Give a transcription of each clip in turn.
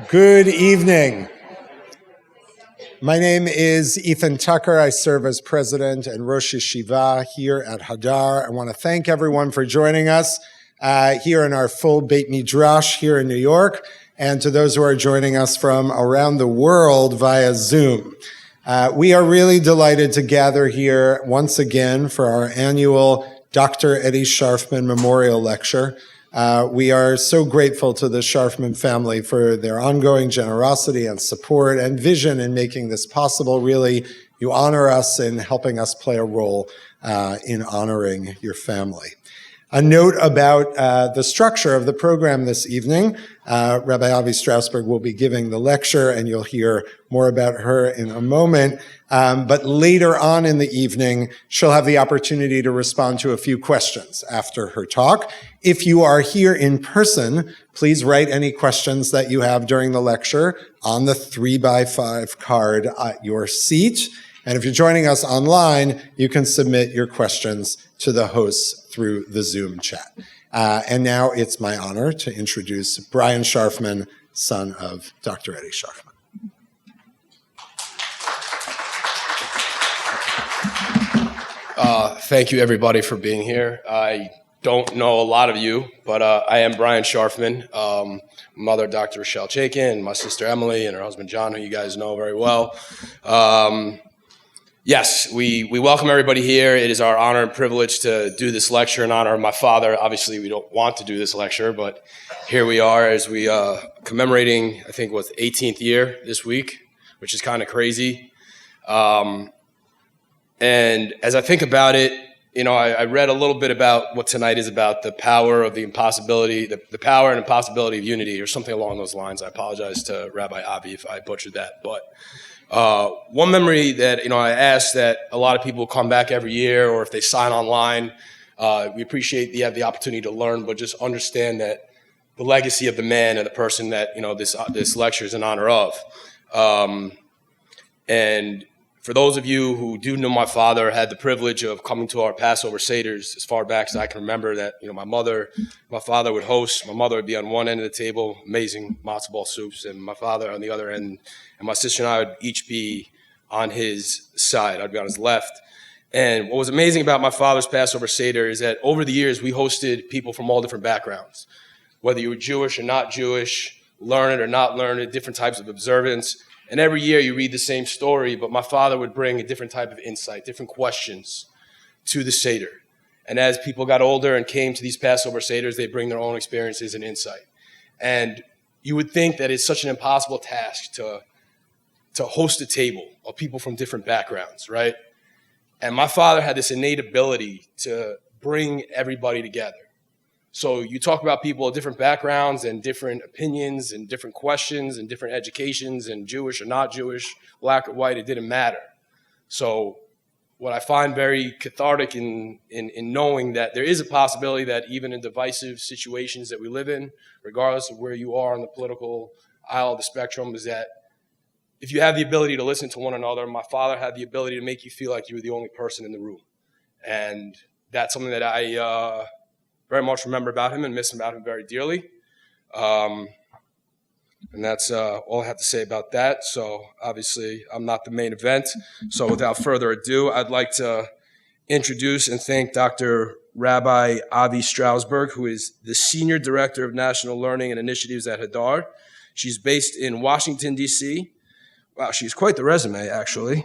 Good evening. My name is Ethan Tucker. I serve as president and Rosh Yeshiva here at Hadar. I want to thank everyone for joining us here in our full Beit Midrash here in New York, and to those who are joining us from around the world via Zoom. We are really delighted to gather here once again for our annual Dr. Avi Strausberg Memorial Lecture. We are so grateful to the Scharfman family for their ongoing generosity and support and vision in making this possible. Really, you honor us in helping us play a role in honoring your family. A note about the structure of the program this evening. Rabbi Avi Strausberg will be giving the lecture, and you'll hear more about her in a moment. But later on in the evening, she'll have the opportunity to respond to a few questions after her talk. If you are here in person, please write any questions that you have during the lecture on the 3x5 card at your seat. And if you're joining us online, you can submit your questions to the hosts through the Zoom chat. And now it's my honor to introduce Brian Scharfman, son of Dr. Avi Strausberg. Thank you, everybody, for being here. I don't know a lot of you, but I am Brian Scharfman. Mother, Dr. Rochelle Chaikin, my sister Emily, and her husband John, who you guys know very well. Yes, we welcome everybody here. It is our honor and privilege to do this lecture in honor of my father. Obviously, we don't want to do this lecture, but here we are as we commemorating, I think, what's the 18th year this week, which is kind of crazy. And as I think about it, you know, I read a little bit about what tonight is about, the power of the impossibility, the power and impossibility of unity, or something along those lines. I apologize to Rabbi Avi if I butchered that. But one memory that, you know, I ask that a lot of people come back every year, or if they sign online, we appreciate you have the opportunity to learn, but just understand that the legacy of the man and the person that, you know, this lecture is in honor of. And for those of you who do know my father, had the privilege of coming to our Passover Seders as far back as I can remember, that, you know, my father would host. My mother would be on one end of the table, amazing matzo ball soups, and my father on the other end, and my sister and I would each be on his side. I'd be on his left. And what was amazing about my father's Passover Seder is that over the years, we hosted people from all different backgrounds, whether you were Jewish or not Jewish, learned or not learned, different types of observance. And every year you read the same story, but my father would bring a different type of insight, different questions to the Seder. And as people got older and came to these Passover Seders, they bring their own experiences and insight. And you would think that it's such an impossible task to host a table of people from different backgrounds, right? And my father had this innate ability to bring everybody together. So you talk about people of different backgrounds and different opinions and different questions and different educations and Jewish or not Jewish, black or white, it didn't matter. So what I find very cathartic in knowing that there is a possibility that even in divisive situations that we live in, regardless of where you are on the political aisle of the spectrum, is that if you have the ability to listen to one another, my father had the ability to make you feel like you were the only person in the room. And that's something that I very much remember about him and miss about him very dearly. And that's all I have to say about that. So obviously I'm not the main event. So without further ado, I'd like to introduce and thank Dr. Rabbi Avi Strausberg, who is the Senior Director of National Learning and Initiatives at Hadar. She's based in Washington, D.C. Wow, she's quite the resume, actually.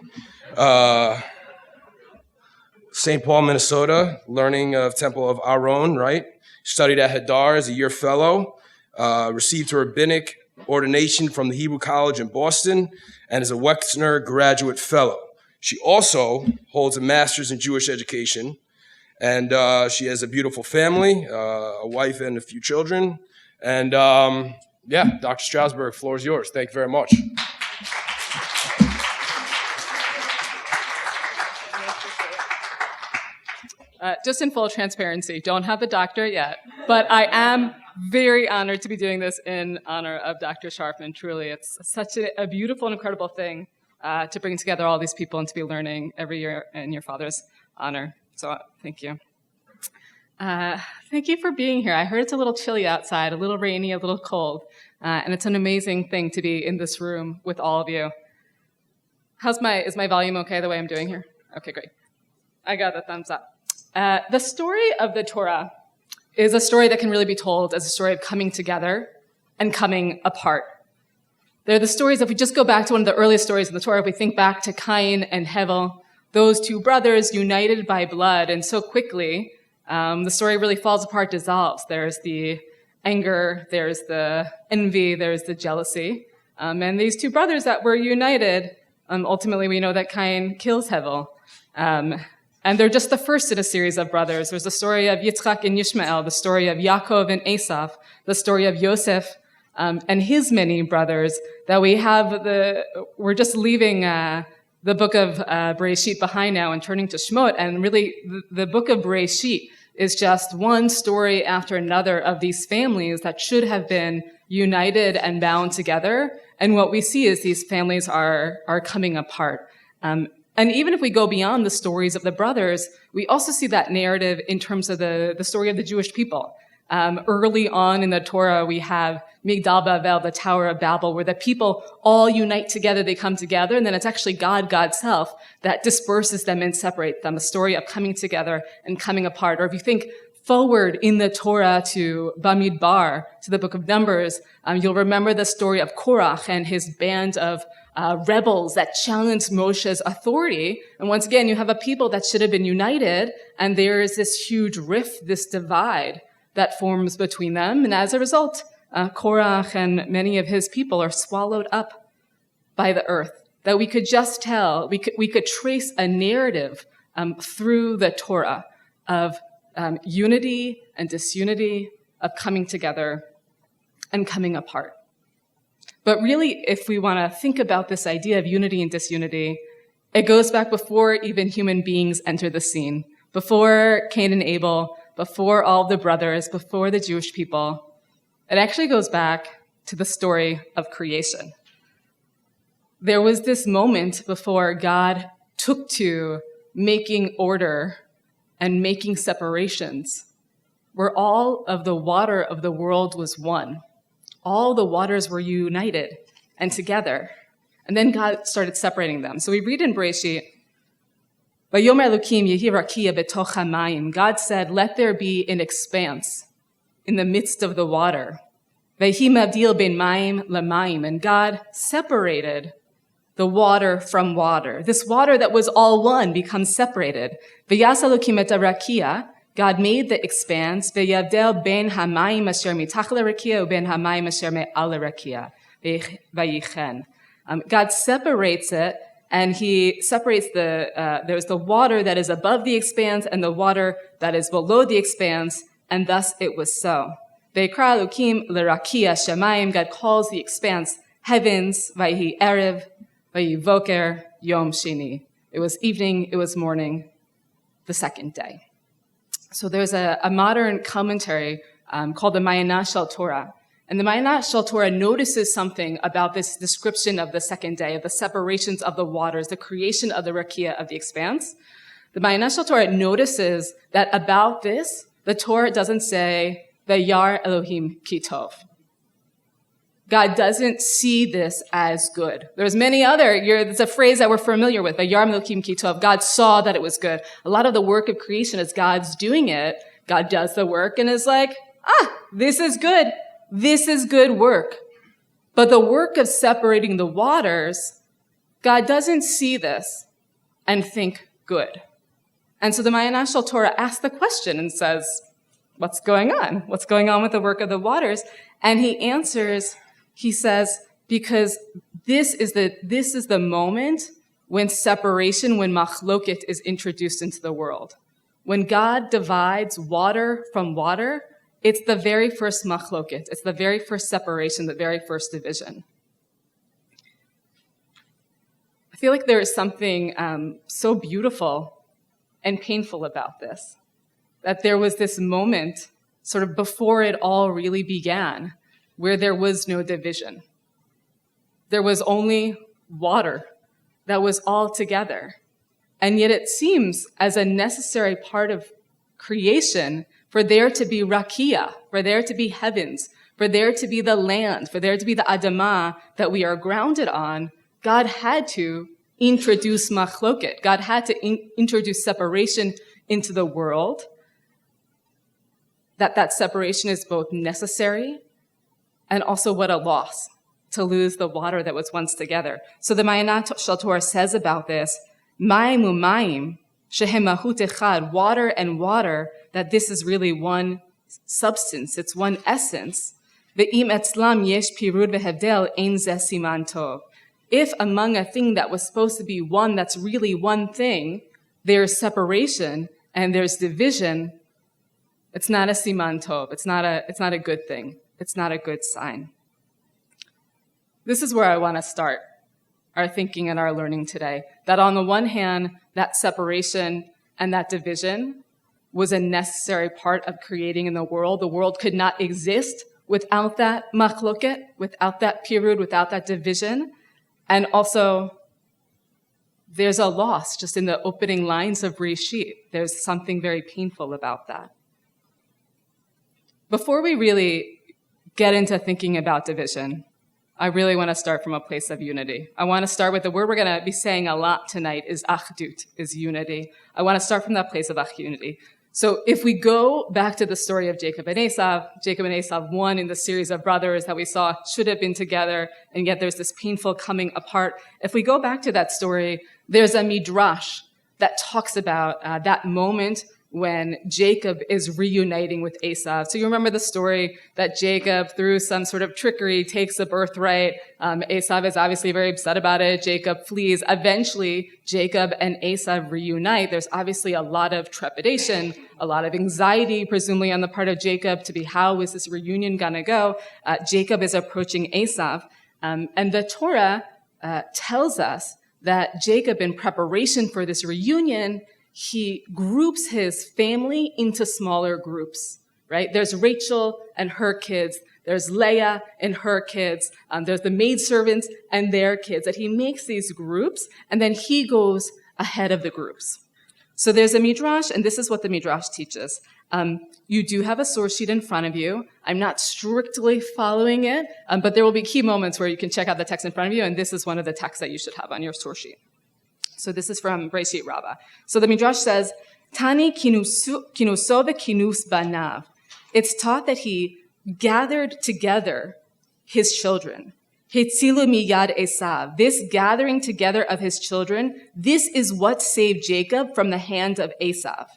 St. Paul, Minnesota, learning of Temple of Aaron, right? Studied at Hadar as a year fellow, received her rabbinic ordination from the Hebrew College in Boston, and is a Wexner graduate fellow. She also holds a master's in Jewish education, and she has a beautiful family, a wife and a few children. And yeah, Dr. Strausberg, floor is yours. Thank you very much. Just in full transparency, don't have the doctorate yet, but I am very honored to be doing this in honor of Dr. Scharfman. Truly, it's such a beautiful and incredible thing to bring together all these people and to be learning every year in your father's honor. So thank you. Thank you for being here. I heard it's a little chilly outside, a little rainy, a little cold, and it's an amazing thing to be in this room with all of you. Is my volume okay the way I'm doing here? Okay, great. I got a thumbs up. The story of the Torah is a story that can really be told as a story of coming together and coming apart. They're the stories, if we just go back to one of the earliest stories in the Torah, if we think back to Cain and Hevel, those two brothers united by blood, and so quickly, the story really falls apart, dissolves. There's the anger, there's the envy, there's the jealousy. And these two brothers that were united, ultimately we know that Cain kills Hevel. And they're just the first in a series of brothers. There's the story of Yitzchak and Yishmael, the story of Yaakov and Esav, the story of Yosef and his many brothers, that we're just leaving the book of Bereshit behind now and turning to Shemot, and really the book of Bereshit is just one story after another of these families that should have been united and bound together, and what we see is these families are coming apart. And even if we go beyond the stories of the brothers, we also see that narrative in terms of the story of the Jewish people. Early on in the Torah, we have Migdal Bavel, the Tower of Babel, where the people all unite together, they come together, and then it's actually God's self that disperses them and separates them, a story of coming together and coming apart. Or if you think forward in the Torah to Bamidbar, to the book of Numbers, you'll remember the story of Korach and his band of rebels that challenged Moshe's authority. And once again, you have a people that should have been united, and there is this huge rift, this divide that forms between them. And as a result, Korach and many of his people are swallowed up by the earth. That we could just tell, we could trace a narrative through the Torah of unity and disunity, of coming together and coming apart. But really, if we want to think about this idea of unity and disunity, it goes back before even human beings enter the scene, before Cain and Abel, before all the brothers, before the Jewish people. It actually goes back to the story of creation. There was this moment before God took to making order and making separations, where all of the water of the world was one. All the waters were united and together. And then God started separating them. So we read in Bereshit, Vayomer Elokim yehi rakia betoch hamayim. God said, let there be an expanse in the midst of the water. Vehi mavdil ben mayim lamayim. And God separated the water from water. This water that was all one becomes separated. V'yas Elokim et harakia. God made the expanse, v'yavdel ben hamayim asher mitach l'rakia u'ben hamayim asher me'al l'rakia, v'yichen. God separates it, and he separates there's the water that is above the expanse and the water that is below the expanse, and thus it was so. V'yikra Elokim l'rakia shamayim. God calls the expanse heavens, v'yihi erev, v'yivoker yom shini. It was evening, it was morning, the second day. So there's a modern commentary called the Ma'anan Shel Torah. And the Ma'anan Shel Torah notices something about this description of the second day, of the separations of the waters, the creation of the rakia, of the expanse. The Ma'anan Shel Torah notices that about this, the Torah doesn't say, Vayar Elohim ki tov. God doesn't see this as good. There's many there's a phrase that we're familiar with, Vayar Elohim ki tov. God saw that it was good. A lot of the work of creation is God's doing it. God does the work and is like, this is good. This is good work. But the work of separating the waters, God doesn't see this and think good. And so the Ma'anan Shel Torah asks the question and says, what's going on? What's going on with the work of the waters? And he answers, he says, because this is the moment when separation, when machloket is introduced into the world. When God divides water from water, it's the very first machloket. It's the very first separation, the very first division. I feel like there is something so beautiful and painful about this, that there was this moment sort of before it all really began, where there was no division. There was only water that was all together. And yet it seems as a necessary part of creation for there to be rakia, for there to be heavens, for there to be the land, for there to be the adamah that we are grounded on, God had to introduce machloket. God had to introduce separation into the world. That separation is both necessary and also what a loss to lose the water that was once together. So the Ma'anat Shel Torah says about this, Ma'im u'mayim, shehem mahut echad, water and water, that this is really one substance, it's one essence. Ve'im etzlam yesh pirud vehevdel ein zeh siman tov. If among a thing that was supposed to be one, that's really one thing, there's separation and there's division, it's not a siman tov. It's not a good thing. It's not a good sign. This is where I want to start our thinking and our learning today. That on the one hand, that separation and that division was a necessary part of creating in the world. The world could not exist without that machloket, without that pirud, without that division. And also, there's a loss just in the opening lines of Breshit. There's something very painful about that. Before we really get into thinking about division, I really want to start from a place of unity. I want to start with the word we're going to be saying a lot tonight is achdut, is unity. I want to start from that place of unity. So if we go back to the story of Jacob and Esav, one in the series of brothers that we saw should have been together, and yet there's this painful coming apart. If we go back to that story, there's a midrash that talks about that moment when Jacob is reuniting with Esav. So you remember the story that Jacob, through some sort of trickery, takes the birthright. Esav is obviously very upset about it. Jacob flees. Eventually, Jacob and Esav reunite. There's obviously a lot of trepidation, a lot of anxiety, presumably on the part of Jacob, to be how is this reunion gonna go? Jacob is approaching Esav. And the Torah tells us that Jacob, in preparation for this reunion, he groups his family into smaller groups, right? There's Rachel and her kids. There's Leah and her kids. There's the maidservants and their kids. That he makes these groups, and then he goes ahead of the groups. So there's a midrash, and this is what the midrash teaches. You do have a source sheet in front of you. I'm not strictly following it, but there will be key moments where you can check out the text in front of you, and this is one of the texts that you should have on your source sheet. So this is from Breshit Rabbah. So the Midrash says, Tani kinuso v'kinus banav. It's taught that he gathered together his children. Hitzilu miyad Esav. This gathering together of his children, this is what saved Jacob from the hand of Esav.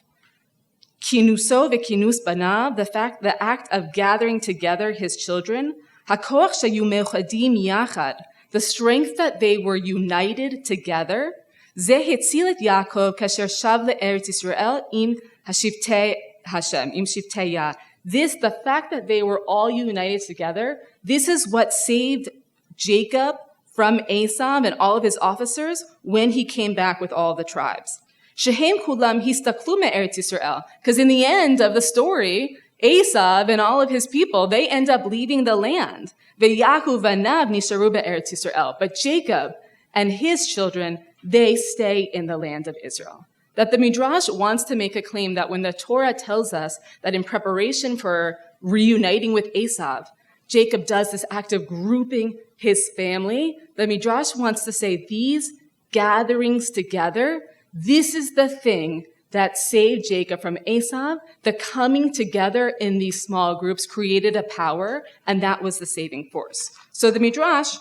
Kinuso v'kinus banav, the act of gathering together his children, hakoach shayu mechadim yachad, the strength that they were united together, זה הציל את יעקב כאשר שב לארץ ישראל עם השבטי Hashem, עם שבטי יד. This, the fact that they were all united together, this is what saved Jacob from Esav and all of his officers when he came back with all the tribes. Shehem kulam histaklu me'eretz Yisrael. Because in the end of the story, Esav and all of his people, they end up leaving the land. Ve'yahu vanav nisharu be'eretz Yisrael. But Jacob and his children, they stay in the land of Israel. That the Midrash wants to make a claim that when the Torah tells us that in preparation for reuniting with Esav, Jacob does this act of grouping his family, the Midrash wants to say these gatherings together, this is the thing that saved Jacob from Esav. The coming together in these small groups created a power, and that was the saving force. So the Midrash,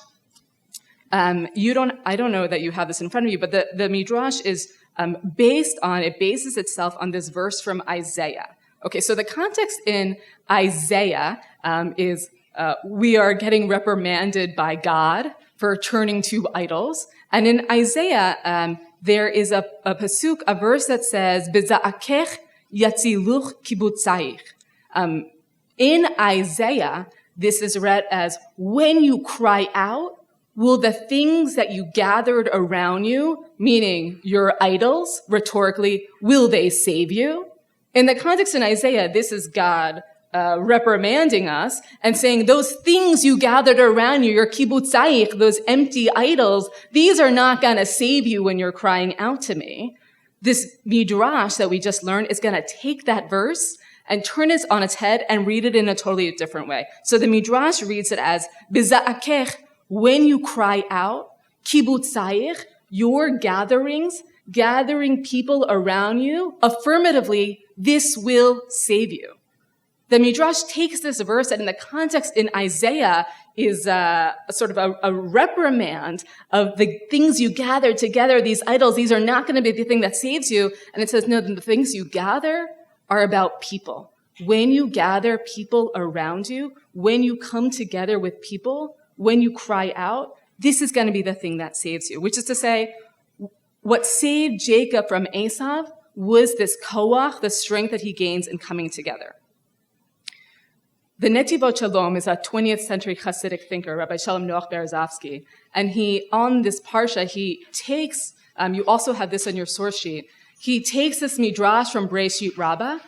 I don't know that you have this in front of you, but the Midrash is bases itself on this verse from Isaiah. Okay, so the context in Isaiah is we are getting reprimanded by God for turning to idols. And in Isaiah, there is a pasuk, a verse that says, "B'za'akech yatziluch kibutzaich." In Isaiah, this is read as, when you cry out, will the things that you gathered around you, meaning your idols, rhetorically, will they save you? In the context in Isaiah, this is God reprimanding us and saying, those things you gathered around you, your kibbutzayich, those empty idols, these are not going to save you when you're crying out to me. This midrash that we just learned is going to take that verse and turn it on its head and read it in a totally different way. So the Midrash reads it as, Biza'akech, when you cry out, kibutzayich, your gatherings, gathering people around you, affirmatively, this will save you. The Midrash takes this verse and in the context in Isaiah is a sort of a reprimand of the things you gather together, these idols, these are not going to be the thing that saves you. And it says, no, the things you gather are about people. When you gather people around you, when you come together with people, when you cry out, this is going to be the thing that saves you, which is to say, what saved Jacob from Esav was this koach, the strength that he gains in coming together. The Netivot Shalom is a 20th century Hasidic thinker, Rabbi Shalom Noach Berezovsky, and he, on this parsha, he takes, you also have this on your source sheet, he takes this midrash from Breshit Rabbah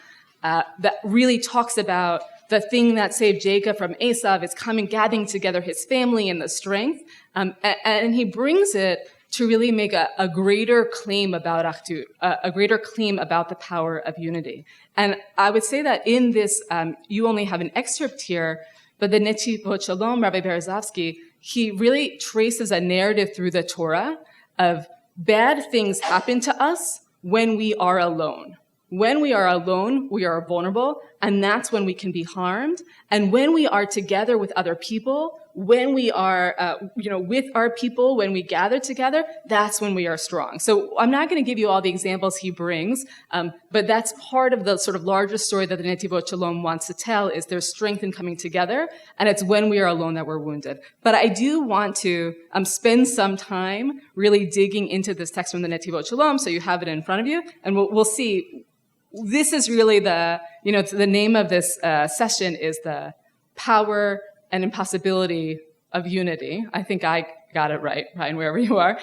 that really talks about the thing that saved Jacob from Esav is coming, gathering together his family and the strength, and he brings it to really make a greater claim about Achdut, a greater claim about the power of unity. And I would say that in this, you only have an excerpt here, but the Netivot Shalom, Rabbi Berezovsky, he really traces a narrative through the Torah of bad things happen to us when we are alone. When we are alone, we are vulnerable, and that's when we can be harmed. And when we are together with other people, when we are, with our people, when we gather together, that's when we are strong. So I'm not going to give you all the examples he brings, but that's part of the sort of larger story that the Netivot Shalom wants to tell is there's strength in coming together, and it's when we are alone that we're wounded. But I do want to spend some time really digging into this text from the Netivot Shalom, so you have it in front of you, and we'll see. This is really the name of this session is the power and impossibility of unity. I think I got it right, Ryan, wherever you are,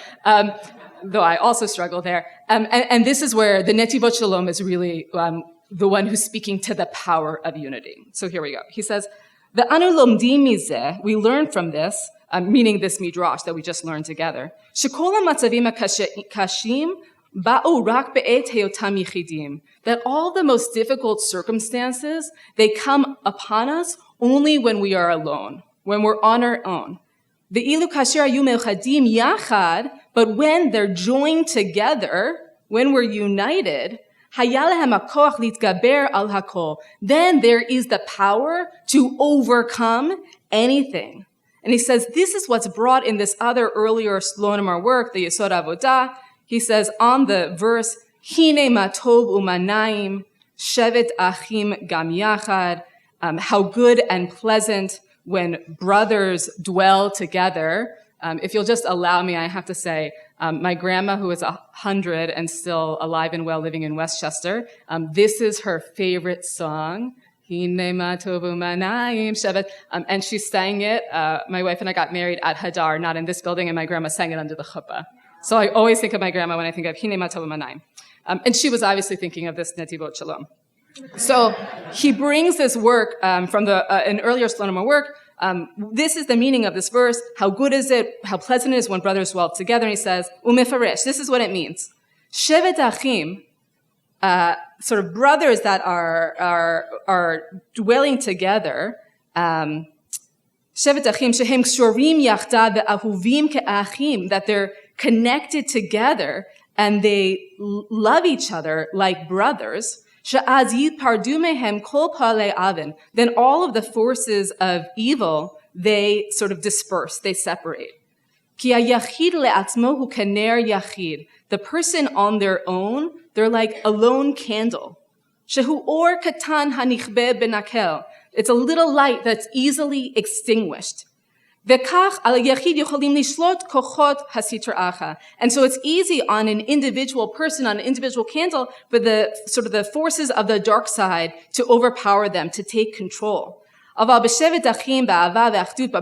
though I also struggle there. And this is where the Netivot Shalom is really the one who's speaking to the power of unity. So here we go. He says, "The anu lomdim mizeh," we learn from this, meaning this midrash that we just learned together, "shekol hamatzavim kashim ba'u rak be'et heyotam yichidim," that all the most difficult circumstances, they come upon us only when we are alone, when we're on our own. Ve'ilu kasher hayu me'ochadim yachad, but when they're joined together, when we're united, haya lehem hakoach litgaber al hakol, then there is the power to overcome anything. And he says this is what's brought in this other earlier Slonim work, the Yesod Avodah. He says on the verse, Hine matov umanaim, shevet achim gam yachad, how good and pleasant when brothers dwell together. If you'll just allow me, I have to say, my grandma, who is 100 and still alive and well living in Westchester, this is her favorite song. And she sang it. My wife and I got married at Hadar, not in this building, and my grandma sang it under the chuppah. So I always think of my grandma when I think of Hine matov u'manayim. And she was obviously thinking of this Netivot Shalom. So he brings this work from an earlier Slonim work. This is the meaning of this verse. How good is it? How pleasant it is when brothers dwell together. And he says, umefaresh. This is what it means. Shevet achim, sort of brothers that are dwelling together. Shevet achim shehem kshurim yachda ve'ahuvim ke'achim, that they're connected together and they love each other like brothers. Then all of the forces of evil, they sort of disperse, they separate. The person on their own, they're like a lone candle. It's a little light that's easily extinguished. And so it's easy on an individual person, on an individual candle, for the sort of the forces of the dark side to overpower them, to take control. But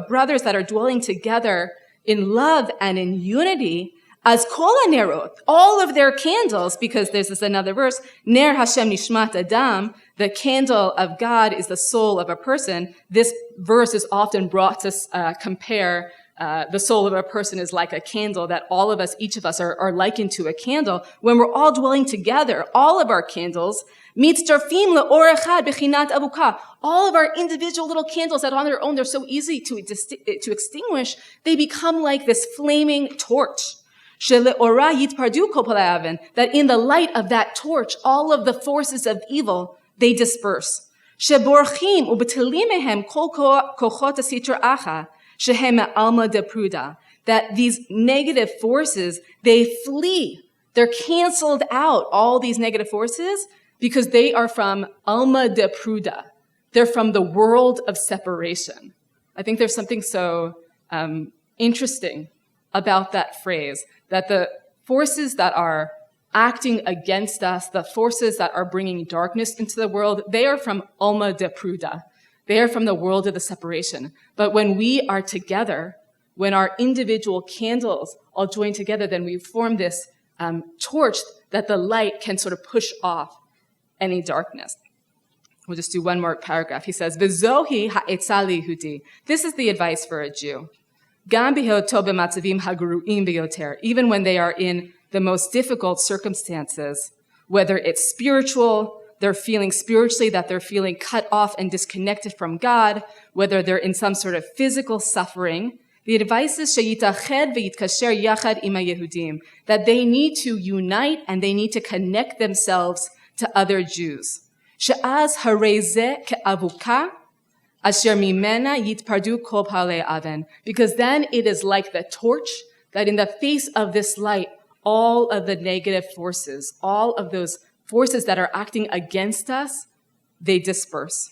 brothers that are dwelling together in love and in unity, as kol hanerot, all of their candles, because there's this another verse, ner Hashem nishmat adam, the candle of God is the soul of a person. This verse is often brought to compare the soul of a person is like a candle, that all of us, each of us are likened to a candle. When we're all dwelling together, all of our candles, Mitzdarfim le'or echad bechinat avuka. All of our individual little candles that on their own, they're so easy to extinguish, they become like this flaming torch. She'le'ora yitpardu kol palei aven. That in the light of that torch, all of the forces of evil, they disperse. Sheborchim u'b'telim mehem kol kochot asitra acha. Shehem alma de pruda. That these negative forces, they flee. They're canceled out, all these negative forces, because they are from alma de pruda. They're from the world of separation. I think there's something so interesting about that phrase, that the forces that are acting against us, the forces that are bringing darkness into the world, they are from alma de pruda. They are from the world of the separation. But when we are together, when our individual candles all join together, then we form this torch that the light can sort of push off any darkness. We'll just do one more paragraph. He says, "V'zohi ha'etzah liyehudi." This is the advice for a Jew. "Gam b'hiyoto b'matzavim hagru'im biyoter." Even when they are in the most difficult circumstances, whether it's spiritual, they're feeling spiritually that they're feeling cut off and disconnected from God, whether they're in some sort of physical suffering, the advice is sheyitached v'yitkasher yachad ima Yehudim, that they need to unite and they need to connect themselves to other Jews. She'az harezeh ke'avuka asher mimena yitpardu kol palei aven, because then it is like the torch that in the face of this light, all of the negative forces, all of those forces that are acting against us, they disperse.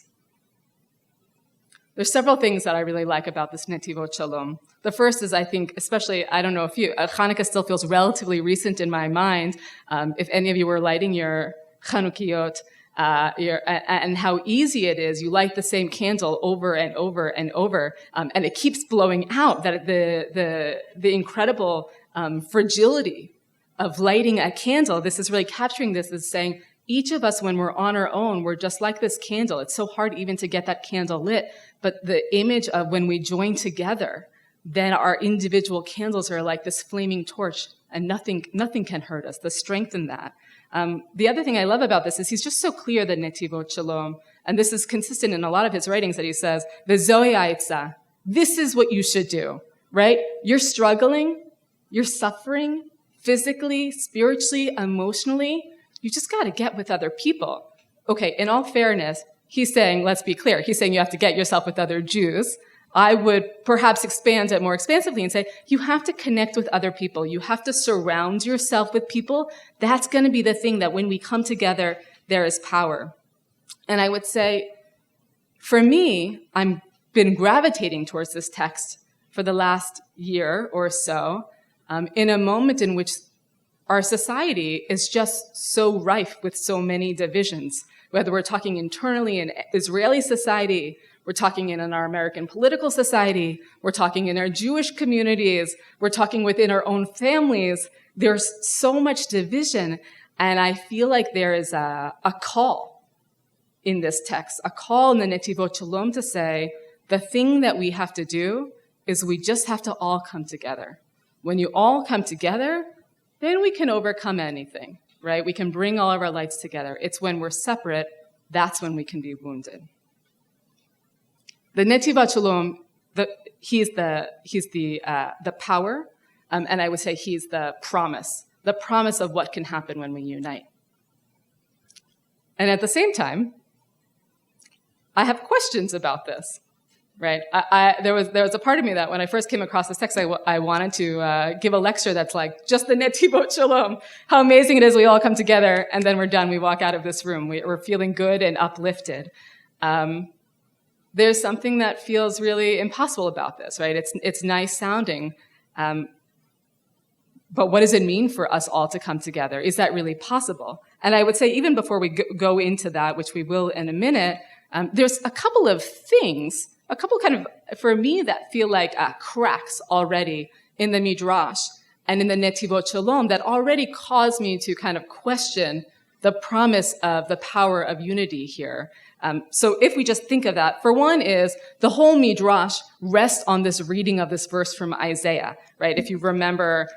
There's several things that I really like about this Netivot Shalom. The first is, I think, especially, I don't know if you, Hanukkah still feels relatively recent in my mind. If any of you were lighting your Chanukiot, and how easy it is, you light the same candle over and over and over, and it keeps blowing out. That the incredible fragility of lighting a candle, this is really capturing this as saying, each of us, when we're on our own, we're just like this candle. It's so hard even to get that candle lit. But the image of when we join together, then our individual candles are like this flaming torch, and nothing can hurt us. The strength in that. The other thing I love about this is he's just so clear, that Netivot Shalom, and this is consistent in a lot of his writings, that he says, "V'zohi ha'etzah." This is what you should do, right? You're struggling, you're suffering, physically, spiritually, emotionally. You just got to get with other people. Okay, in all fairness, he's saying, let's be clear, he's saying you have to get yourself with other Jews. I would perhaps expand it more expansively and say, you have to connect with other people. You have to surround yourself with people. That's going to be the thing that when we come together, there is power. And I would say, for me, I've been gravitating towards this text for the last year or so, in a moment in which our society is just so rife with so many divisions, whether we're talking internally in Israeli society, we're talking in our American political society, we're talking in our Jewish communities, we're talking within our own families. There's so much division, and I feel like there is a call in this text, a call in the Netivot Shalom to say, the thing that we have to do is we just have to all come together. When you all come together, then we can overcome anything, right? We can bring all of our lights together. It's when we're separate, that's when we can be wounded. The Netivot Shalom, he's the power, and I would say he's the promise of what can happen when we unite. And at the same time, I have questions about this. Right. There was a part of me that when I first came across this text, I wanted to give a lecture that's like, just the Netivot Shalom, how amazing it is we all come together, and then we're done. We walk out of this room. We're feeling good and uplifted. There's something that feels really impossible about this, right? It's nice sounding, but what does it mean for us all to come together? Is that really possible? And I would say even before we go into that, which we will in a minute, there's a couple of things, a couple kind of, for me, that feel like cracks already in the Midrash and in the Netivot Shalom that already cause me to kind of question the promise of the power of unity here. So if we just think of that, for one is the whole Midrash rests on this reading of this verse from Isaiah, right? If you remember,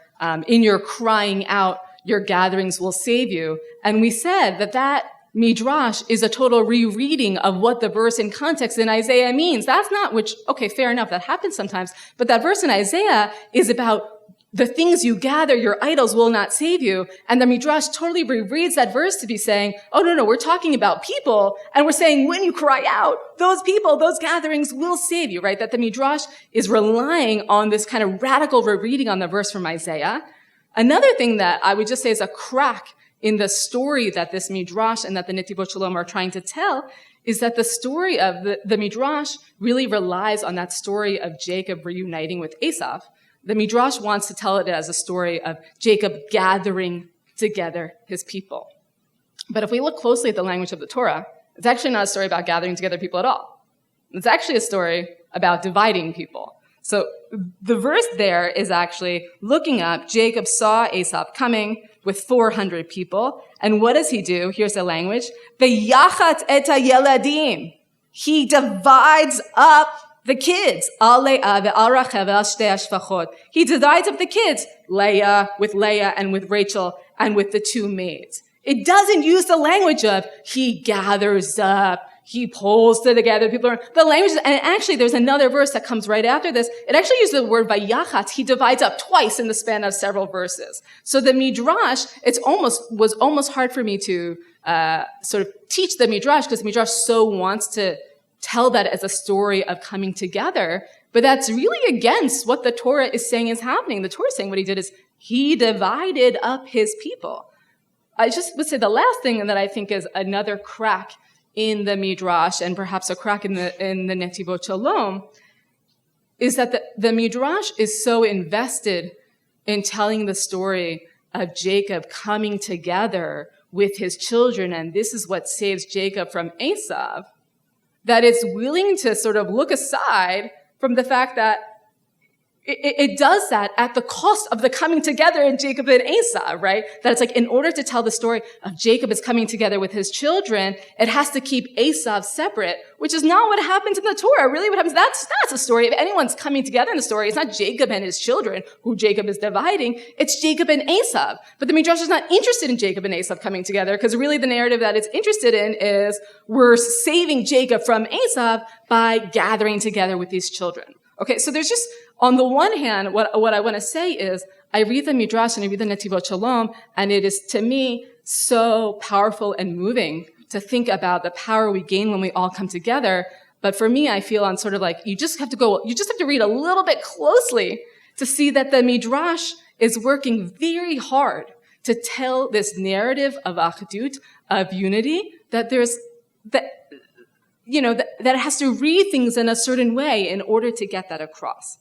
in your crying out, your gatherings will save you. And we said that midrash is a total rereading of what the verse in context in Isaiah means. That's not okay, fair enough, that happens sometimes. But that verse in Isaiah is about the things you gather, your idols will not save you. And the midrash totally rereads that verse to be saying, oh, no, we're talking about people. And we're saying when you cry out, those people, those gatherings will save you, right? That the midrash is relying on this kind of radical rereading on the verse from Isaiah. Another thing that I would just say is a crack in the story that this midrash and that the Netivot Shalom are trying to tell is that the story of the midrash really relies on that story of Jacob reuniting with Esav. The midrash wants to tell it as a story of Jacob gathering together his people. But if we look closely at the language of the Torah, it's actually not a story about gathering together people at all. It's actually a story about dividing people. So the verse there is actually looking up, Jacob saw Esav coming with 400 people. And what does he do? Here's the language. V'yachat et hayeladim. He divides up the kids. He divides up the kids. Leah and with Rachel and with the two maids. It doesn't use the language of he gathers up, he pulls together people. The language, and actually there's another verse that comes right after this. It actually uses the word vayachat. He divides up twice in the span of several verses. So the midrash, was almost hard for me to sort of teach the midrash because the midrash so wants to tell that as a story of coming together. But that's really against what the Torah is saying is happening. The Torah is saying what he did is he divided up his people. I just would say the last thing that I think is another crack in the midrash and perhaps a crack in the Netivot Shalom is that the midrash is so invested in telling the story of Jacob coming together with his children, and this is what saves Jacob from Esav, that it's willing to sort of look aside from the fact that it does that at the cost of the coming together in Jacob and Esau, right? That it's like in order to tell the story of Jacob is coming together with his children, it has to keep Esau separate, which is not what happens in the Torah. Really what happens, that's a story. If anyone's coming together in the story, it's not Jacob and his children who Jacob is dividing, it's Jacob and Esau. But the Midrash is not interested in Jacob and Esau coming together because really the narrative that it's interested in is we're saving Jacob from Esau by gathering together with these children. Okay, so there's just, on the one hand, what I want to say is, I read the Midrash and I read the Netivot Shalom, and it is, to me, so powerful and moving to think about the power we gain when we all come together. But for me, I feel on sort of like, you just have to read a little bit closely to see that the Midrash is working very hard to tell this narrative of achdut, of unity, that it has to read things in a certain way in order to get that across.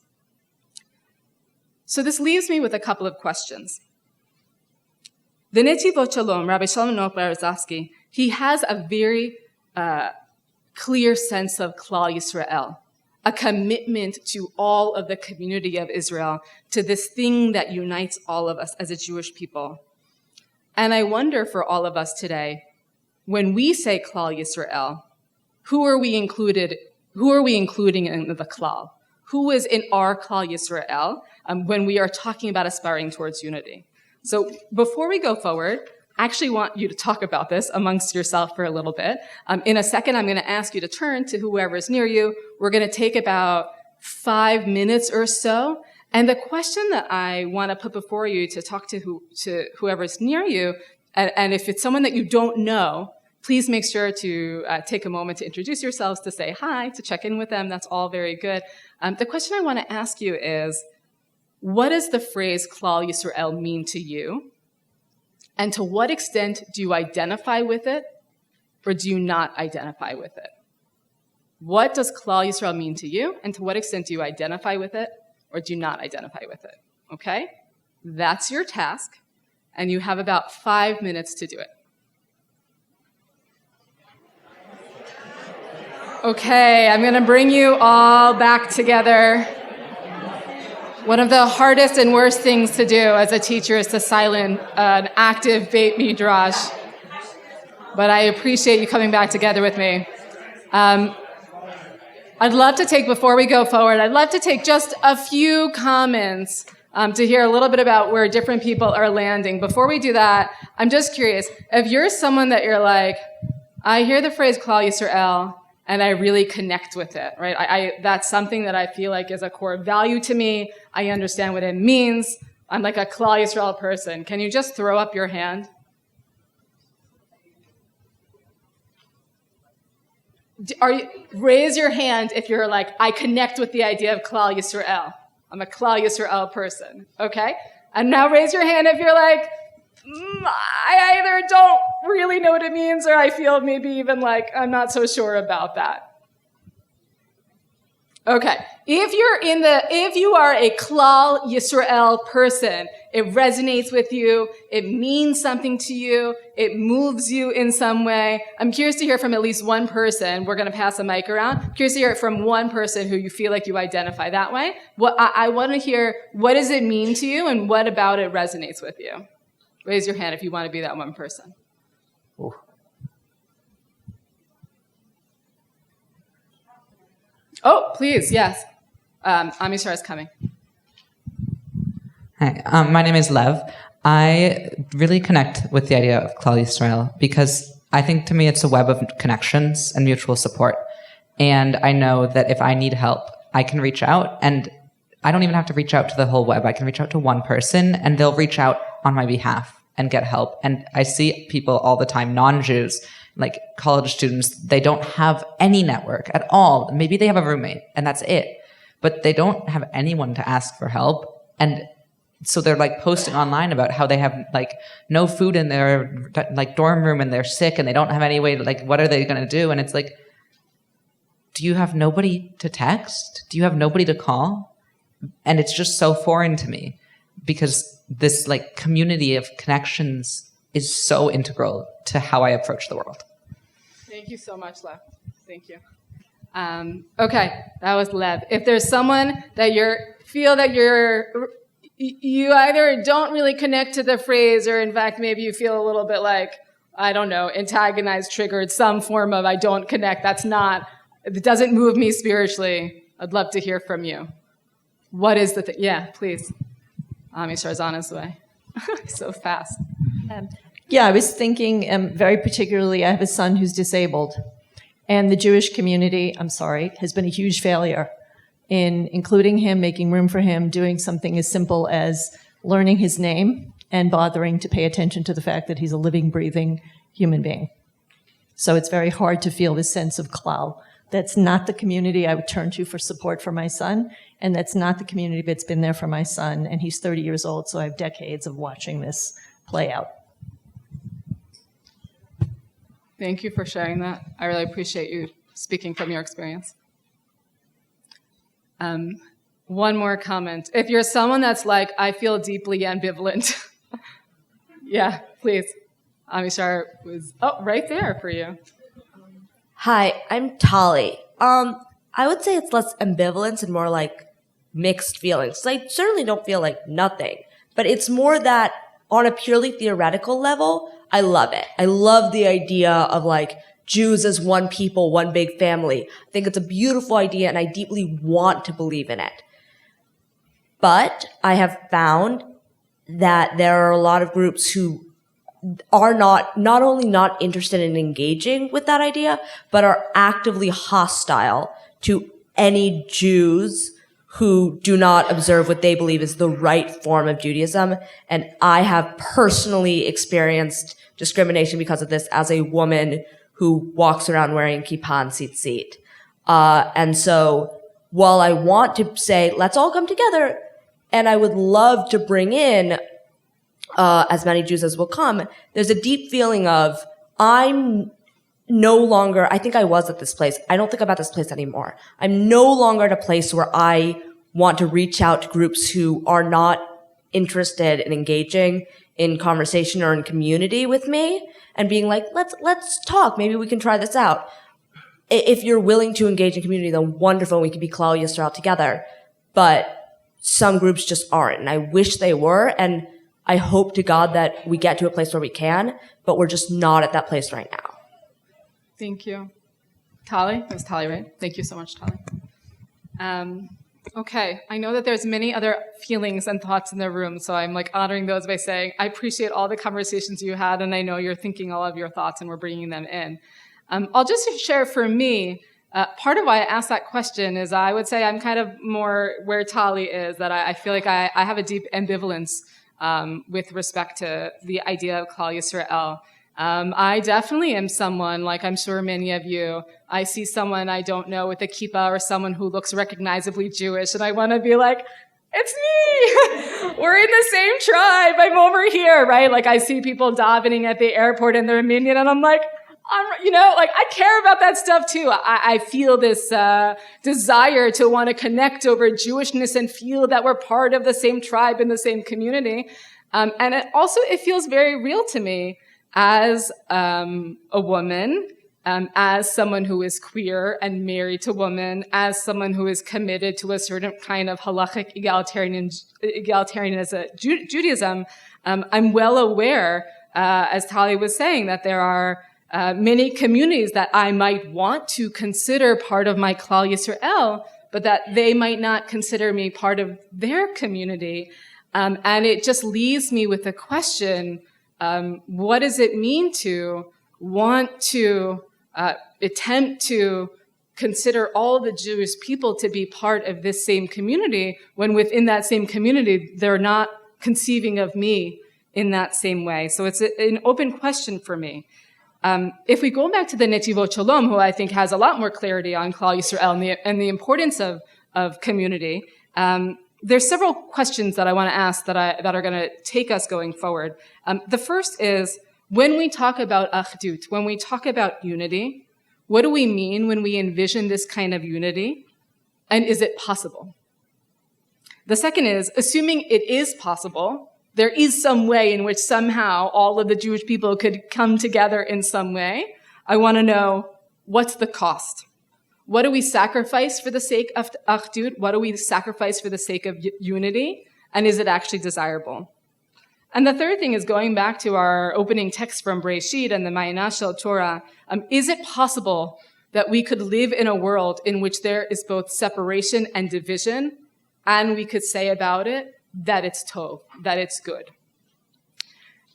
So this leaves me with a couple of questions. The Netivot Shalom, Rabbi Shalom Noach Berzovsky, he has a very clear sense of klal yisrael, a commitment to all of the community of Israel, to this thing that unites all of us as a Jewish people. And I wonder for all of us today, when we say klal yisrael, who are we including in the klal? Who is in our klal yisrael when we are talking about aspiring towards unity? So before we go forward, I actually want you to talk about this amongst yourself for a little bit. In a second, I'm going to ask you to turn to whoever is near you. We're going to take about 5 minutes or so. And the question that I want to put before you to talk to whoever's near you, and if it's someone that you don't know, please make sure to take a moment to introduce yourselves, to say hi, to check in with them. That's all very good. The question I want to ask you is, what does the phrase klal yisrael mean to you? And to what extent do you identify with it, or do you not identify with it? What does klal yisrael mean to you? And to what extent do you identify with it, or do you not identify with it? Okay? That's your task, and you have about 5 minutes to do it. Okay, I'm going to bring you all back together. One of the hardest and worst things to do as a teacher is to silence an active Beit Midrash. But I appreciate you coming back together with me. Before we go forward, I'd love to take just a few comments to hear a little bit about where different people are landing. Before we do that, I'm just curious, if you're someone that you're like, I hear the phrase klal yisrael, and I really connect with it, right? That's something that I feel like is a core value to me. I understand what it means. I'm like a klal yisrael person. Can you just throw up your hand? Raise your hand if you're like, I connect with the idea of klal yisrael. I'm a klal yisrael person, okay? And now raise your hand if you're like, I either don't really know what it means or I feel maybe even like I'm not so sure about that. Okay, if you are a klal yisrael person, it resonates with you, it means something to you, it moves you in some way. I'm curious to hear from at least one person. We're going to pass a mic around. I'm curious to hear from one person who you feel like you identify that way. I want to hear, what does it mean to you and what about it resonates with you? Raise your hand if you want to be that one person. Ooh. Oh, please, yes. Amisar is coming. Hi, my name is Lev. I really connect with the idea of klal yisrael because I think to me it's a web of connections and mutual support. And I know that if I need help, I can reach out, and I don't even have to reach out to the whole web. I can reach out to one person and they'll reach out on my behalf and get help. And I see people all the time, non-Jews, like college students, they don't have any network at all. Maybe they have a roommate and that's it, but they don't have anyone to ask for help. And so they're like posting online about how they have like no food in their like dorm room and they're sick and they don't have any way to, like, what are they going to do? And it's like, do you have nobody to text? Do you have nobody to call? And it's just so foreign to me because this like community of connections is so integral to how I approach the world. Thank you so much, Lev. Thank you. Okay, that was Lev. If there's someone that you either don't really connect to the phrase, or in fact, maybe you feel a little bit like, I don't know, antagonized, triggered, some form of I don't connect. It doesn't move me spiritually. I'd love to hear from you. What is the thing? Yeah, please. Amisar's on his way. So fast. Yeah, I was thinking very particularly, I have a son who's disabled, and the Jewish community, has been a huge failure in including him, making room for him, doing something as simple as learning his name and bothering to pay attention to the fact that he's a living, breathing human being. So it's very hard to feel this sense of klal. That's not the community I would turn to for support for my son, and that's not the community that's been there for my son, and he's 30 years old, so I have decades of watching this play out. Thank you for sharing that. I really appreciate you speaking from your experience. One more comment. If you're someone that's like, I feel deeply ambivalent, yeah, please. Amishar was right there for you. Hi, I'm Tali. I would say it's less ambivalence and more like mixed feelings. I certainly don't feel like nothing, but it's more that on a purely theoretical level, I love it. I love the idea of like Jews as one people, one big family. I think it's a beautiful idea and I deeply want to believe in it. But I have found that there are a lot of groups who are not only not interested in engaging with that idea, but are actively hostile to any Jews who do not observe what they believe is the right form of Judaism. And I have personally experienced discrimination because of this as a woman who walks around wearing kippah and tzitzit. And so while I want to say, let's all come together, and I would love to bring in as many Jews as will come, there's a deep feeling of, I'm no longer, I think I was at this place. I don't think I'm at this place anymore. I'm no longer at a place where I want to reach out to groups who are not interested in engaging in conversation or in community with me and being like, let's talk. Maybe we can try this out. If you're willing to engage in community, then wonderful. We can be klal yisrael together. But some groups just aren't. And I wish they were. And I hope to God that we get to a place where we can, but we're just not at that place right now. Thank you. Tali? It was Tali, right? Thank you so much, Tali. Okay, I know that there's many other feelings and thoughts in the room, so I'm like honoring those by saying I appreciate all the conversations you had, and I know you're thinking all of your thoughts and we're bringing them in. I'll just share for me, part of why I asked that question is I would say I'm kind of more where Tali is, that I feel like I have a deep ambivalence with respect to the idea of klal yisrael. I definitely am someone, like I'm sure many of you, I see someone I don't know with a kippah or someone who looks recognizably Jewish, and I want to be like, it's me! We're in the same tribe. I'm over here, right? Like I see people davening at the airport and they're a minion, and I'm like, I care about that stuff too. I feel this desire to want to connect over Jewishness and feel that we're part of the same tribe in the same community. And it feels very real to me as a woman, as someone who is queer and married to women, as someone who is committed to a certain kind of halachic egalitarianism, Judaism. I'm well aware, as Tali was saying, that there are many communities that I might want to consider part of my klal yisrael, but that they might not consider me part of their community. And it just leaves me with the question, what does it mean to want to attempt to consider all the Jewish people to be part of this same community when within that same community they're not conceiving of me in that same way? So it's an open question for me. If we go back to the Netivot Shalom, who I think has a lot more clarity on klal yisrael and the importance of community, there's several questions that I want to ask that are going to take us going forward. The first is, when we talk about achdut, when we talk about unity, what do we mean when we envision this kind of unity? And is it possible? The second is, assuming it is possible, there is some way in which somehow all of the Jewish people could come together in some way, I want to know, what's the cost? What do we sacrifice for the sake of achdut? What do we sacrifice for the sake of unity? And is it actually desirable? And the third thing is going back to our opening text from Breshit and the Ma'anah Shel Torah. Is it possible that we could live in a world in which there is both separation and division, and we could say about it that it's tov, that it's good?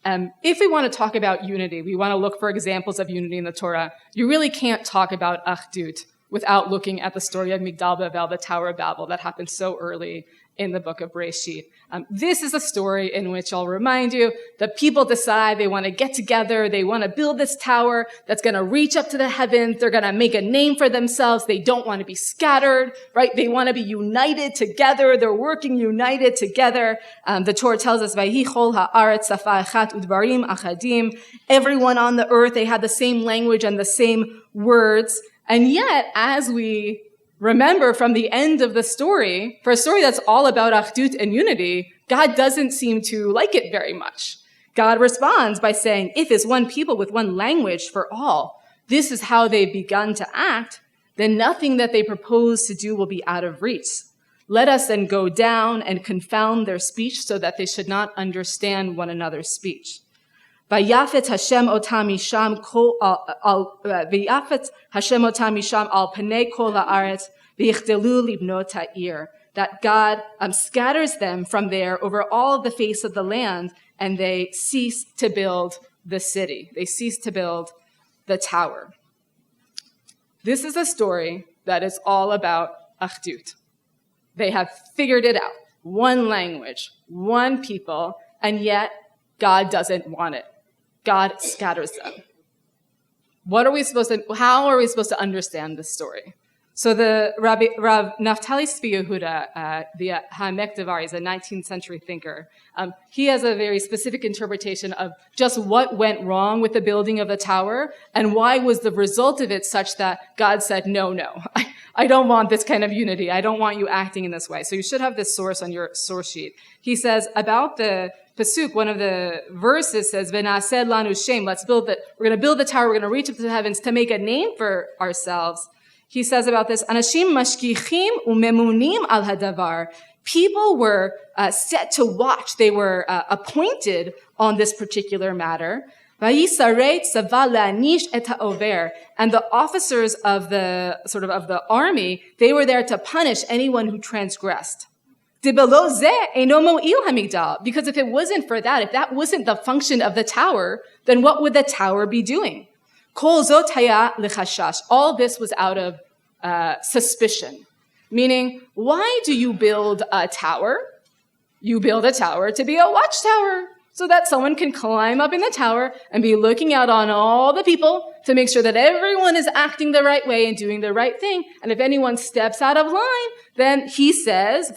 If we want to talk about unity, we want to look for examples of unity in the Torah. You really can't talk about achdut without looking at the story of Migdal Babel, the Tower of Babel, that happened so early in the book of Breshit. This is a story in which, I'll remind you, the people decide they want to get together, they want to build this tower that's going to reach up to the heavens, they're going to make a name for themselves, they don't want to be scattered, right? They want to be united together, they're working united together. The Torah tells us, Vayhi chol ha'aretz safa echat udvarim achadim. Everyone on the earth, they had the same language and the same words. And yet, as we remember from the end of the story, for a story that's all about achdut and unity, God doesn't seem to like it very much. God responds by saying, if it's one people with one language for all, this is how they've begun to act, then nothing that they propose to do will be out of reach. Let us then go down and confound their speech so that they should not understand one another's speech. Vayafet Hashem otam misham al panei kol haaretz v'yichtelu libnot ha'ir. That God scatters them from there over all the face of the land, and they cease to build the city. They cease to build the tower. This is a story that is all about achdut. They have figured it out. One language, one people, and yet God doesn't want it. God scatters them. How are we supposed to understand this story? So the Rav Naftali Tzvi Yehuda, the Ha'amek Devar, is a 19th century thinker. He has a very specific interpretation of just what went wrong with the building of the tower and why was the result of it such that God said, no, I don't want this kind of unity. I don't want you acting in this way. So you should have this source on your source sheet. He says about the Pasuk, one of the verses says, V'naseh lanu shem, we're going to build the tower, we're going to reach up to the heavens to make a name for ourselves. He says about this, Anashim mashkichim umemunim al hadavar. People were set to watch. They were appointed on this particular matter. Vayisarei tzava la'anish et ha'over. And the officers of the army, they were there to punish anyone who transgressed. Because if it wasn't for that, if that wasn't the function of the tower, then what would the tower be doing? All this was out of suspicion. Meaning, why do you build a tower? You build a tower to be a watchtower, so that someone can climb up in the tower and be looking out on all the people to make sure that everyone is acting the right way and doing the right thing. And if anyone steps out of line, then he says,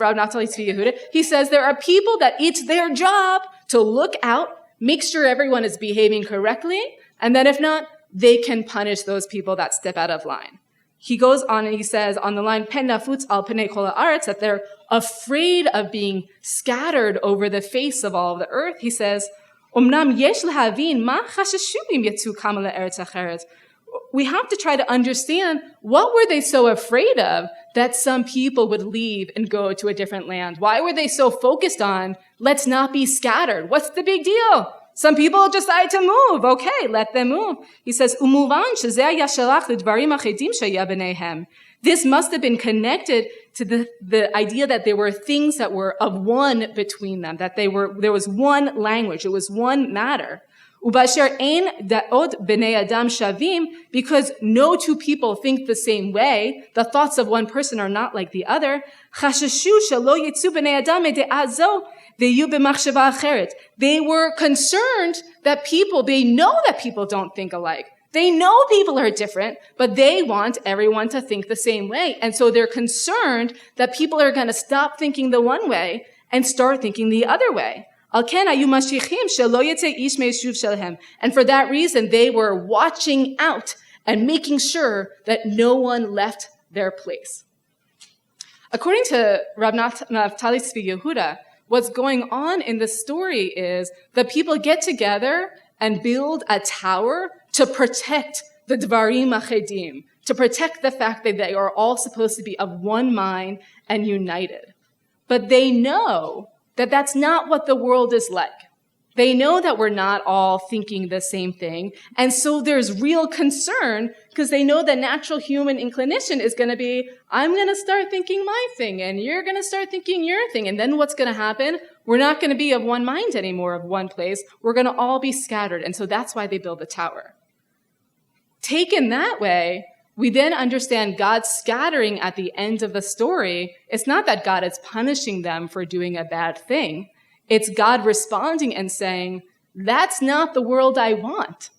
he says there are people that it's their job to look out, make sure everyone is behaving correctly, and then if not, they can punish those people that step out of line. He goes on and he says on the line, Pen nafutz al penei kol haaretz, that they're afraid of being scattered over the face of all of the earth. He says, Umnam yesh lehavin ma chasheshu im yetzu kama le'eretz acheret. We have to try to understand, what were they so afraid of that some people would leave and go to a different land? Why were they so focused on, let's not be scattered? What's the big deal? Some people decide to move. Okay, let them move. He says, this must have been connected to the idea that there were things that were of one between them, that there was one language, it was one matter. Because no two people think the same way, the thoughts of one person are not like the other. They were concerned that they know that people don't think alike. They know people are different, but they want everyone to think the same way. And so they're concerned that people are going to stop thinking the one way and start thinking the other way. And for that reason, they were watching out and making sure that no one left their place. According to Rav Naftali Tzvi Yehuda, what's going on in the story is the people get together and build a tower to protect the Dvarim Achedim, to protect the fact that they are all supposed to be of one mind and united. But they know that that's not what the world is like. They know that we're not all thinking the same thing. And so there's real concern because they know the natural human inclination is going to be, I'm going to start thinking my thing and you're going to start thinking your thing. And then what's going to happen? We're not going to be of one mind anymore, of one place. We're going to all be scattered. And so that's why they build the tower. Taken that way, we then understand God's scattering at the end of the story. It's not that God is punishing them for doing a bad thing. It's God responding and saying, that's not the world I want.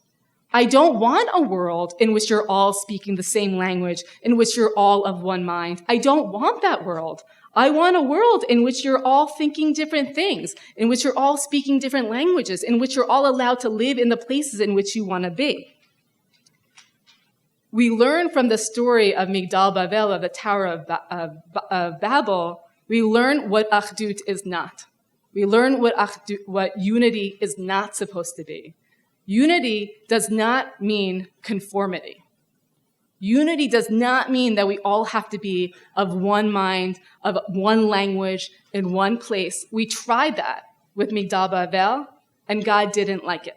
I don't want a world in which you're all speaking the same language, in which you're all of one mind. I don't want that world. I want a world in which you're all thinking different things, in which you're all speaking different languages, in which you're all allowed to live in the places in which you want to be. We learn from the story of Migdal Bavel, of the Tower of Babel, we learn what Achdut is not. We learn what unity is not supposed to be. Unity does not mean conformity. Unity does not mean that we all have to be of one mind, of one language, in one place. We tried that with Migdal Bavel, and God didn't like it.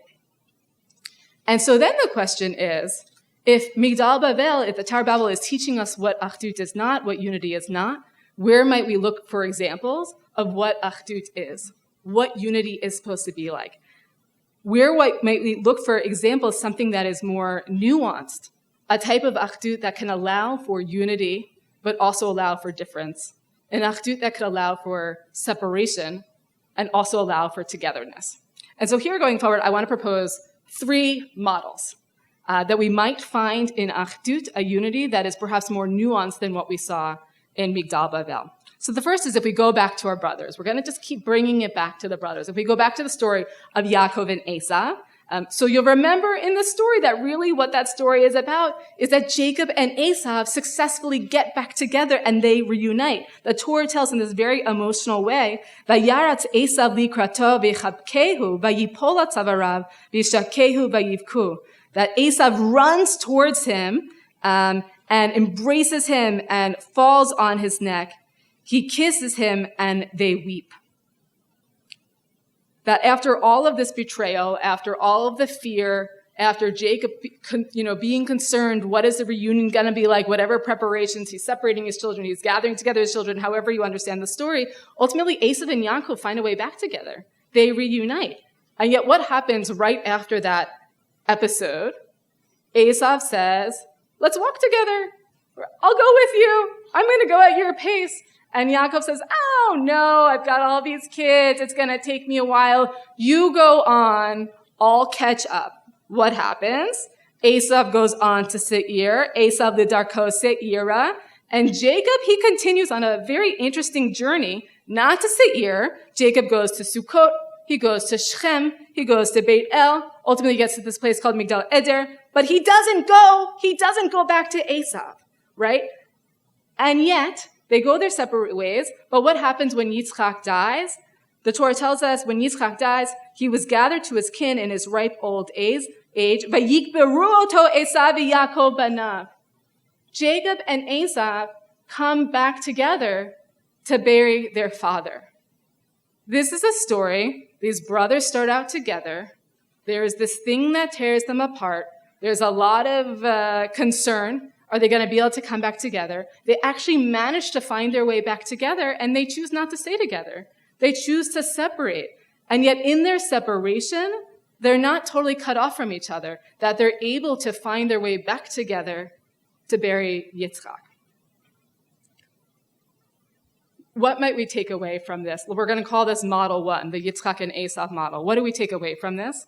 And so then the question is, if Migdal Bavel, if the Tower of Babel is teaching us what Achdut is not, what unity is not, where might we look for examples of what Achdut is, what unity is supposed to be like? Where might we look for examples, something that is more nuanced, a type of Achdut that can allow for unity, but also allow for difference, an Achdut that could allow for separation and also allow for togetherness. And so here going forward, I want to propose 3 models that we might find in Achdut, a unity that is perhaps more nuanced than what we saw in Migdal Bavel. So the first is if we go back to our brothers. We're going to just keep bringing it back to the brothers. If we go back to the story of Yaakov and Esau, so you'll remember in the story that really what that story is about is that Jacob and Esau successfully get back together and they reunite. The Torah tells in this very emotional way, Vayaratz Esau likrato v'chabkehu v'yipol tzavarav v'yishakehu v'yivku, that Esau runs towards him and embraces him and falls on his neck. He kisses him and they weep. that after all of this betrayal, after all of the fear, after Jacob, being concerned, what is the reunion going to be like, whatever preparations, he's separating his children, he's gathering together his children, however you understand the story, ultimately Esav and Yaakov find a way back together. They reunite. And yet what happens right after that episode? Esav says, let's walk together. I'll go with you. I'm going to go at your pace. And Yaakov says, oh no, I've got all these kids. It's going to take me a while. You go on. I'll catch up. What happens? Esav goes on to Seir. Esav l'darko Seira. And Jacob, he continues on a very interesting journey, not to Seir. Jacob goes to Sukkot. He goes to Shechem. He goes to Beit El. Ultimately, he gets to this place called Migdal Eder. But he doesn't go back to Esav, right? And yet, they go their separate ways. But what happens when Yitzchak dies? The Torah tells us when Yitzchak dies, he was gathered to his kin in his ripe old age. Vayikberu oto Esav v'Yaakov banav. Jacob and Esav come back together to bury their father. This is a story. These brothers start out together. There is this thing that tears them apart. There's a lot of concern. Are they going to be able to come back together? They actually manage to find their way back together, and they choose not to stay together. They choose to separate. And yet in their separation, they're not totally cut off from each other, that they're able to find their way back together to bury Yitzchak. What might we take away from this? We're going to call this model 1, the Yitzchak and Esav model. What do we take away from this?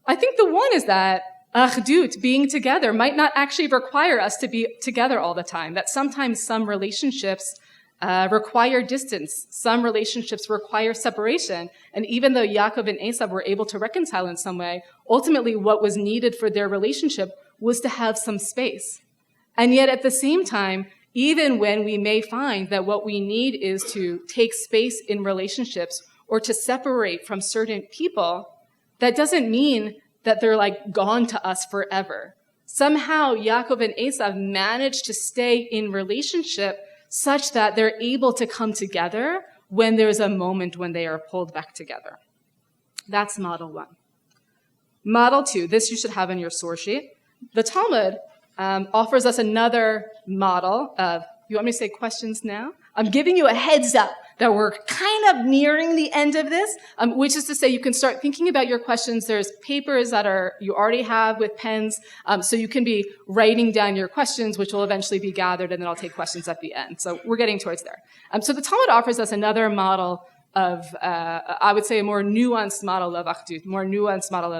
I think the one is that achdut, being together, might not actually require us to be together all the time, that sometimes some relationships require distance. Some relationships require separation. And even though Yaakov and Esav were able to reconcile in some way, ultimately what was needed for their relationship was to have some space. And yet at the same time, even when we may find that what we need is to take space in relationships or to separate from certain people, that doesn't mean that they're like gone to us forever. Somehow Yaakov and Esav managed to stay in relationship such that they're able to come together when there's a moment when they are pulled back together. That's model 1. Model 2, this you should have in your source sheet. The Talmud offers us another model of, you want me to say questions now? I'm giving you a heads up that we're kind of nearing the end of this, which is to say you can start thinking about your questions. There's papers that you already have with pens, so you can be writing down your questions, which will eventually be gathered, and then I'll take questions at the end. So we're getting towards there. So the Talmud offers us another model of, I would say, a more nuanced model of achdut, more nuanced model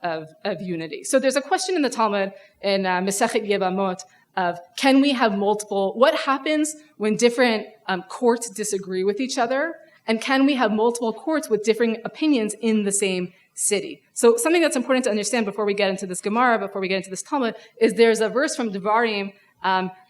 of unity. So there's a question in the Talmud in Masechet Yevamot of, can we have multiple, what happens when different courts disagree with each other? And can we have multiple courts with differing opinions in the same city? So something that's important to understand before we get into this Gemara, before we get into this Talmud, is there's a verse from Devarim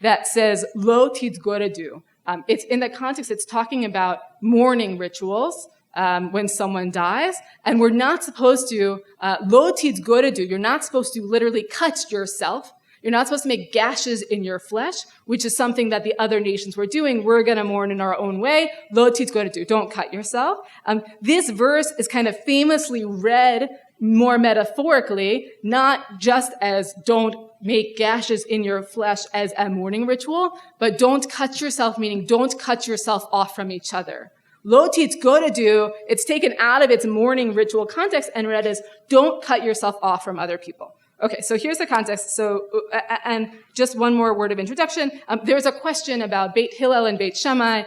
that says, lo tidgoredu. It's in the context, it's talking about mourning rituals when someone dies, and we're not supposed to, lo tidgoredu, you're not supposed to literally cut yourself. You're not supposed to make gashes in your flesh, which is something that the other nations were doing. We're going to mourn in our own way. Lo titgoredu, don't cut yourself. This verse is kind of famously read more metaphorically, not just as don't make gashes in your flesh as a mourning ritual, but don't cut yourself, meaning don't cut yourself off from each other. Lo titgoredu, it's taken out of its mourning ritual context and read as don't cut yourself off from other people. Okay, so here's the context. So, and just one more word of introduction. There's a question about Beit Hillel and Beit Shammai,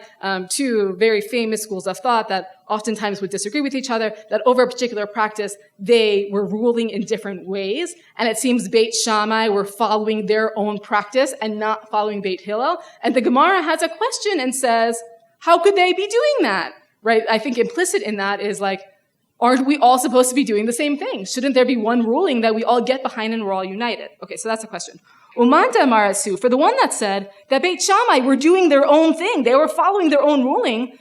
two very famous schools of thought that oftentimes would disagree with each other, that over a particular practice, they were ruling in different ways. And it seems Beit Shammai were following their own practice and not following Beit Hillel. And the Gemara has a question and says, how could they be doing that? Right? I think implicit in that is like, aren't we all supposed to be doing the same thing? Shouldn't there be one ruling that we all get behind and we're all united? Okay, so that's a question. Umanta Marasu, for the one that said that Beit Shammai were doing their own thing, they were following their own ruling,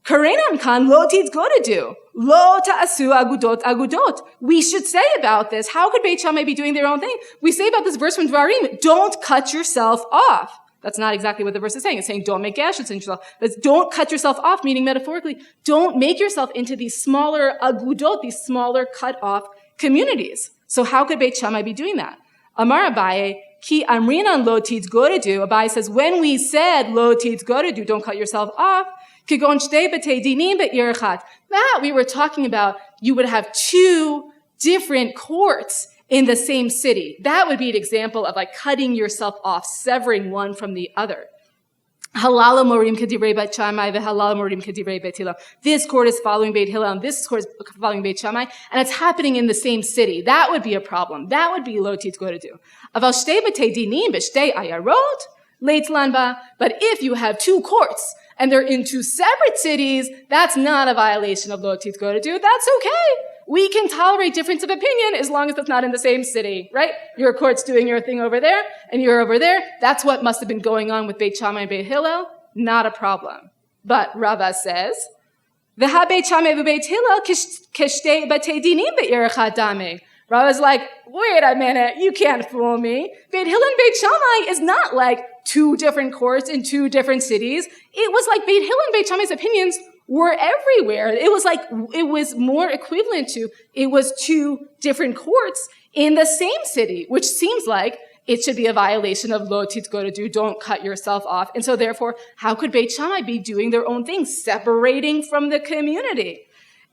Karenan kan lo tidgoredu, lo ta'asu agudot. We should say about this, how could Beit Shammai be doing their own thing? We say about this verse from Dvarim, don't cut yourself off. That's not exactly what the verse is saying. It's saying don't make gashes in yourself. It's don't cut yourself off, meaning metaphorically, don't make yourself into these smaller agudot, these smaller cut off communities. So how could Beit Shammai be doing that? Amar Abaye, ki amrinan lo titzgoredu. Abaye says, when we said lo titzgoredu, don't cut yourself off, kigon shtei betei dinim be'ir echat. That we were talking about, you would have two different courts in the same city. That would be an example of like cutting yourself off, severing one from the other. Halal morim kedivrei Beit Shammai vehalal morim kedivrei Beit Hillel. This court is following Beit Hillel, and this court is following Beit Shammai, and it's happening in the same city. That would be a problem. That would be lo titzgoredu. Aval shtei betei dinim b'shtei ayarot leitlan ba. But if you have two courts and they're in two separate cities, that's not a violation of lo titzgoredu. That's okay. We can tolerate difference of opinion as long as it's not in the same city, right? Your court's doing your thing over there, and you're over there. That's what must have been going on with Beit Shammai and Beit Hillel. Not a problem. But Rava says, V'ha Beit Shammai v'Beit Hillel kishtei batei dinim be'ir echad dameh. Rava's like, wait a minute, you can't fool me. Beit Hillel and Beit Shammai is not like two different courts in two different cities. It was like Beit Hillel and Beit Shammai's opinions were everywhere. It was more equivalent to, it was two different courts in the same city, which seems like it should be a violation of lo titzgoredu, don't cut yourself off. And so therefore, how could Beit Shammai be doing their own thing, separating from the community?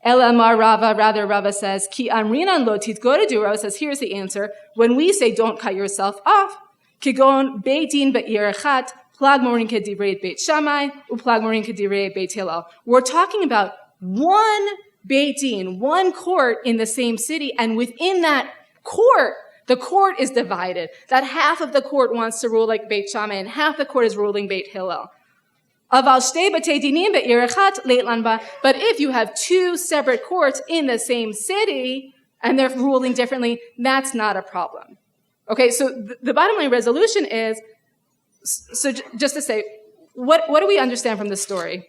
Elamar Rava, rather Rava says, ki amrinan lo titzgoredu. Rava says, here's the answer. When we say don't cut yourself off, kigon beitin be'ir echat, plag morin kedivrei Beit Shammai, uplag morin kedivrei Beit Hillel. We're talking about one Beit Din, one court in the same city, and within that court, the court is divided. That half of the court wants to rule like Beit Shammai, and half the court is ruling Beit Hillel. Aval shtei betei dinim be'ir echat leitlan ba. But if you have two separate courts in the same city, and they're ruling differently, that's not a problem. Okay, so the bottom line resolution is, so just to say, what do we understand from this story?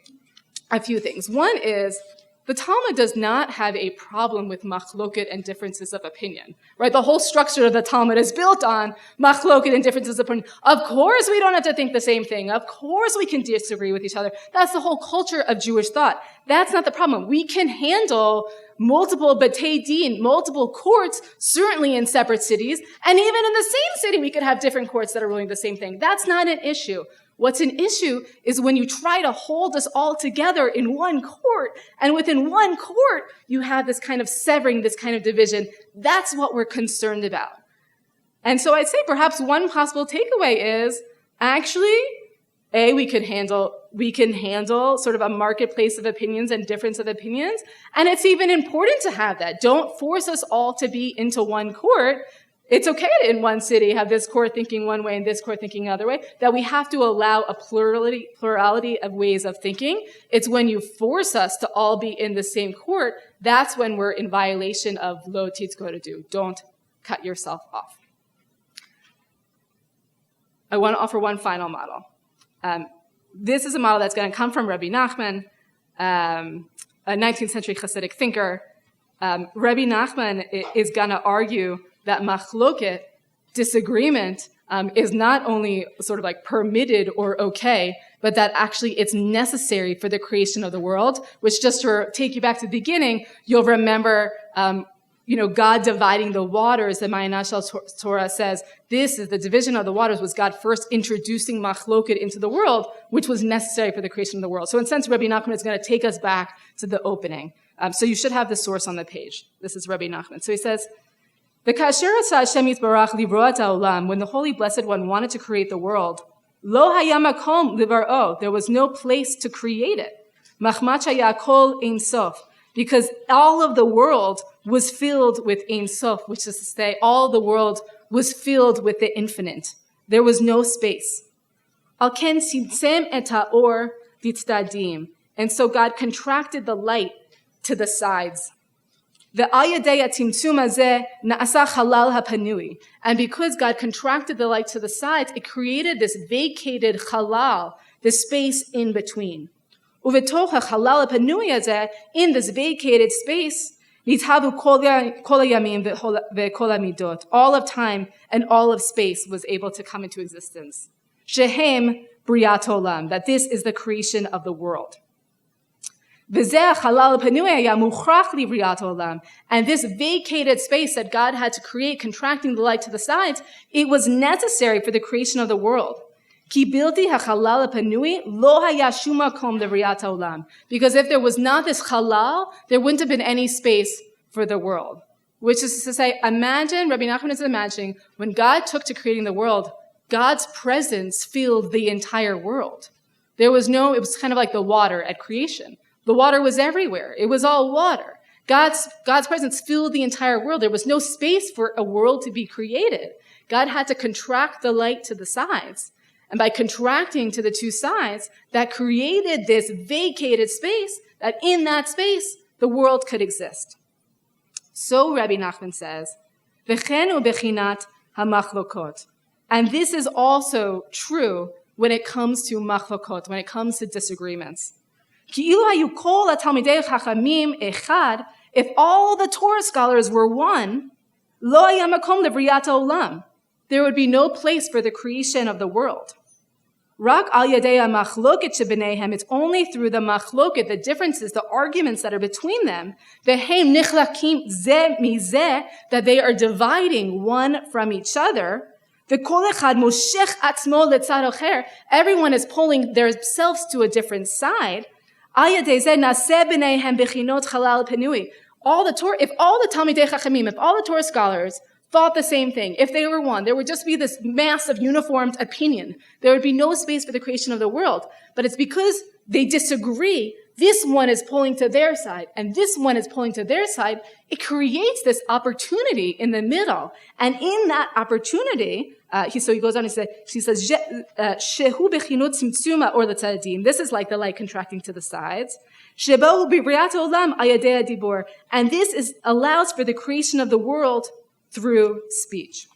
A few things. One is, the Talmud does not have a problem with machloket and differences of opinion, right? The whole structure of the Talmud is built on machloket and differences of opinion. Of course we don't have to think the same thing. Of course we can disagree with each other. That's the whole culture of Jewish thought. That's not the problem. We can handle multiple batei din, multiple courts, certainly in separate cities, and even in the same city we could have different courts that are ruling the same thing. That's not an issue. What's an issue is when you try to hold us all together in one court, and within one court, you have this kind of severing, this kind of division. That's what we're concerned about. And so I'd say perhaps one possible takeaway is, actually, we can handle sort of a marketplace of opinions and difference of opinions, and it's even important to have that. Don't force us all to be into one court. It's okay to, in one city, have this court thinking one way and this court thinking another way, that we have to allow a plurality of ways of thinking. It's when you force us to all be in the same court, that's when we're in violation of lo titzgoredu. Don't cut yourself off. I want to offer one final model. This is a model that's going to come from Rabbi Nachman, a 19th century Hasidic thinker. Rabbi Nachman is going to argue that machloket, disagreement, is not only sort of like permitted or okay, but that actually it's necessary for the creation of the world, which just to take you back to the beginning, you'll remember, God dividing the waters. The Ma'anashal Torah says, this is the division of the waters was God first introducing machloket into the world, which was necessary for the creation of the world. So in a sense, Rabbi Nachman is going to take us back to the opening. So you should have the source on the page. This is Rabbi Nachman. So he says, when the Holy Blessed One wanted to create the world, lo haya makom livar'o, there was no place to create it. Machmat haya kol ein sof, because all of the world was filled with ein sof, which is to say, all the world was filled with the infinite. There was no space. Al ken tzimtzem et ha'or litzdadim, and so God contracted the light to the sides. And because God contracted the light to the sides, it created this vacated halal, this space in between. In this vacated space, all of time and all of space was able to come into existence. shehem briat olam, that this is the creation of the world. And this vacated space that God had to create, contracting the light to the sides, it was necessary for the creation of the world. Because if there was not this halal, there wouldn't have been any space for the world. Which is to say, imagine, Rabbi Nachman is imagining, when God took to creating the world, God's presence filled the entire world. It was kind of like the water at creation. The water was everywhere. It was all water. God's presence filled the entire world. There was no space for a world to be created. God had to contract the light to the sides. And by contracting to the two sides, that created this vacated space, that in that space, the world could exist. So Rabbi Nachman says, V'chenu bechinat hamachlokot. And this is also true when it comes to machlokot, when it comes to disagreements. If all the Torah scholars were one, there would be no place for the creation of the world. It's only through the machloket, the differences, the arguments that are between them, that they are dividing one from each other. Everyone is pulling themselves to a different side. If all the Talmidei Chachamim, if all the Torah scholars thought the same thing, if they were one, there would just be this mass of uniformed opinion. There would be no space for the creation of the world. But it's because they disagree, this one is pulling to their side, and this one is pulling to their side, it creates this opportunity in the middle. And in that opportunity, he goes on, he says, Shehu bechinut tzimtzuma or l'tzadim. This is like the light contracting to the sides. Shebahu b'briat olam ayadei adibor. And this allows for the creation of the world through speech.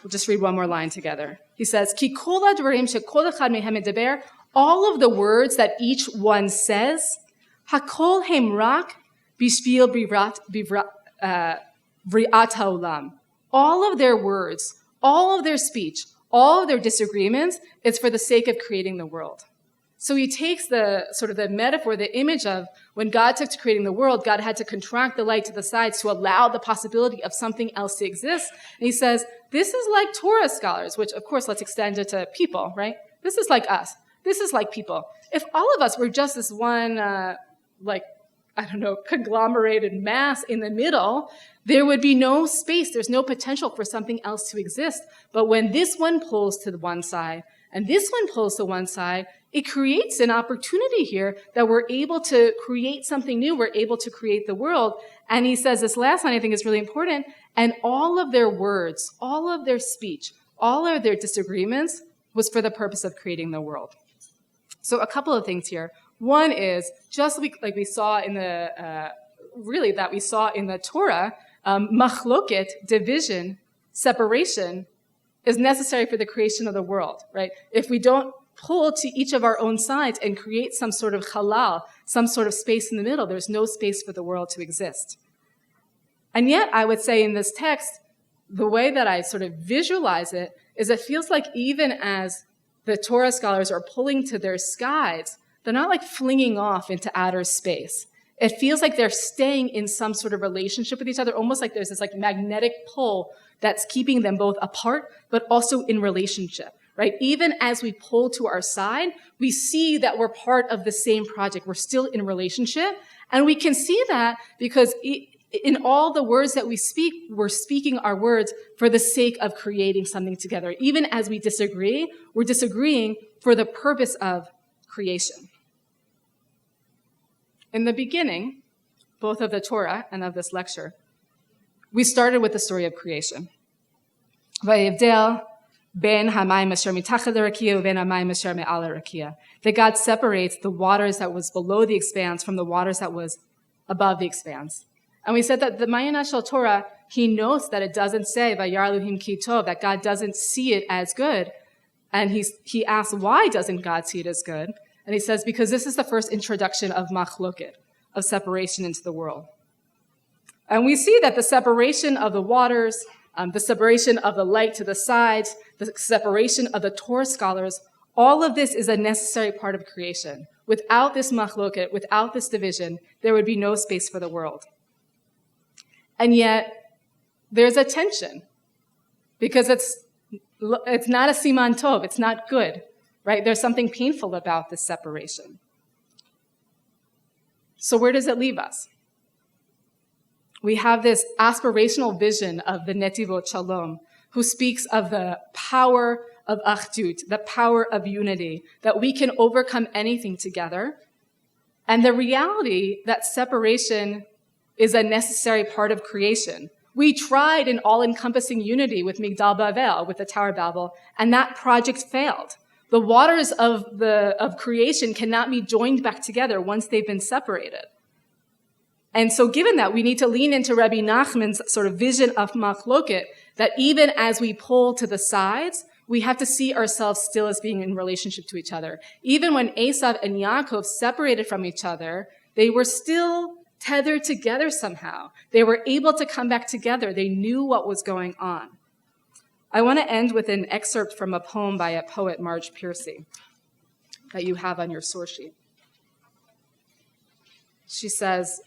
We'll just read one more line together. He says, Ki kol hadvarim shekol echad mehem medaber, all of the words that each one says, hakol hem rak bishvil briat haolam. All of their words, all of their speech, all of their disagreements, it's for the sake of creating the world. So he takes the sort of the metaphor, the image of when God took to creating the world, God had to contract the light to the sides to allow the possibility of something else to exist. And he says, this is like Torah scholars, which of course, let's extend it to people, right? This is like us. This is like people. If all of us were just this one, conglomerated mass in the middle, there would be no space. There's no potential for something else to exist. But when this one pulls to the one side and this one pulls to one side, it creates an opportunity here that we're able to create something new. We're able to create the world. And he says this last line I think is really important. And all of their words, all of their speech, all of their disagreements was for the purpose of creating the world. So a couple of things here. One is, just like we saw in the, that we saw in the Torah, machloket, division, separation, is necessary for the creation of the world, right? If we don't pull to each of our own sides and create some sort of halal, some sort of space in the middle, there's no space for the world to exist. And yet, I would say in this text, the way that I sort of visualize it is it feels like even as the Torah scholars are pulling to their sides, they're not like flinging off into outer space. It feels like they're staying in some sort of relationship with each other, almost like there's this like magnetic pull that's keeping them both apart, but also in relationship, right? Even as we pull to our side, we see that we're part of the same project. We're still in relationship. And we can see that because in all the words that we speak, we're speaking our words for the sake of creating something together. Even as we disagree, we're disagreeing for the purpose of creation. In the beginning, both of the Torah and of this lecture, we started with the story of creation. Vayivdel ben hamayim asher mitachad harakia uben hamayim asher me'al harakia. That God separates the waters that was below the expanse from the waters that was above the expanse. And we said that the Ma'ayan Shel Torah, he notes that it doesn't say Vayar Elohim ki tov, that God doesn't see it as good. And he asks, why doesn't God see it as good? And he says, because this is the first introduction of machloket, of separation into the world. And we see that the separation of the waters, the separation of the light to the sides, the separation of the Torah scholars, all of this is a necessary part of creation. Without this machloket, without this division, there would be no space for the world. And yet, there's a tension, because it's not a siman tov, it's not good, right? There's something painful about this separation. So where does it leave us? We have this aspirational vision of the Netivot Shalom, who speaks of the power of achdut, the power of unity, that we can overcome anything together. And the reality that separation is a necessary part of creation. We tried an all-encompassing unity with Migdal Bavel, with the Tower of Babel, and that project failed. The waters of creation cannot be joined back together once they've been separated. And so given that, we need to lean into Rabbi Nachman's sort of vision of machloket, that even as we pull to the sides, we have to see ourselves still as being in relationship to each other. Even when Esav and Yaakov separated from each other, they were still tethered together somehow. They were able to come back together. They knew what was going on. I want to end with an excerpt from a poem by a poet, Marge Piercy, that you have on your source sheet. She says,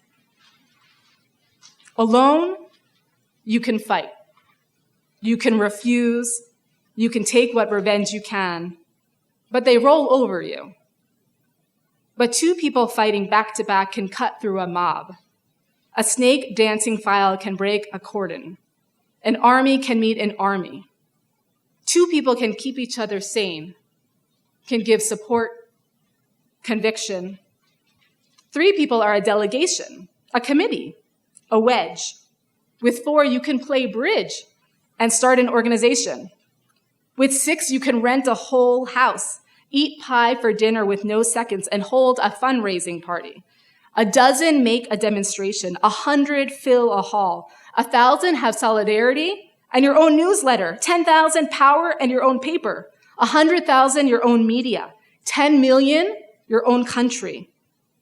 "Alone, you can fight. You can refuse. You can take what revenge you can, but they roll over you. But two people fighting back to back can cut through a mob. A snake dancing file can break a cordon. An army can meet an army. Two people can keep each other sane, can give support, conviction. Three people are a delegation, a committee, a wedge. With four, you can play bridge and start an organization. With six, you can rent a whole house, eat pie for dinner with no seconds, and hold a fundraising party. A dozen make a demonstration. 100 fill a hall. 1,000 have solidarity and your own newsletter. 10,000 power and your own paper. 100,000 your own media. 10 million your own country.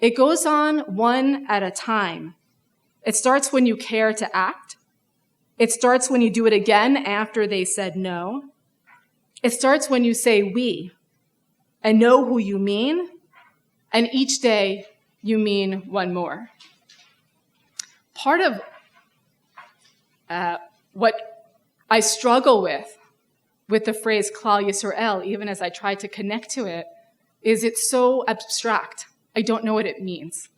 It goes on one at a time. It starts when you care to act. It starts when you do it again after they said no. It starts when you say we and know who you mean, and each day you mean one more." Part of what I struggle with the phrase klal yisrael, even as I try to connect to it, is it's so abstract. I don't know what it means.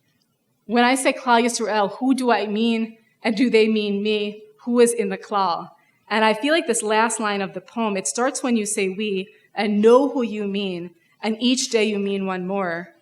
When I say klal yisrael, who do I mean, and do they mean me? Who is in the klal? And I feel like this last line of the poem, it starts when you say we and know who you mean, and each day you mean one more.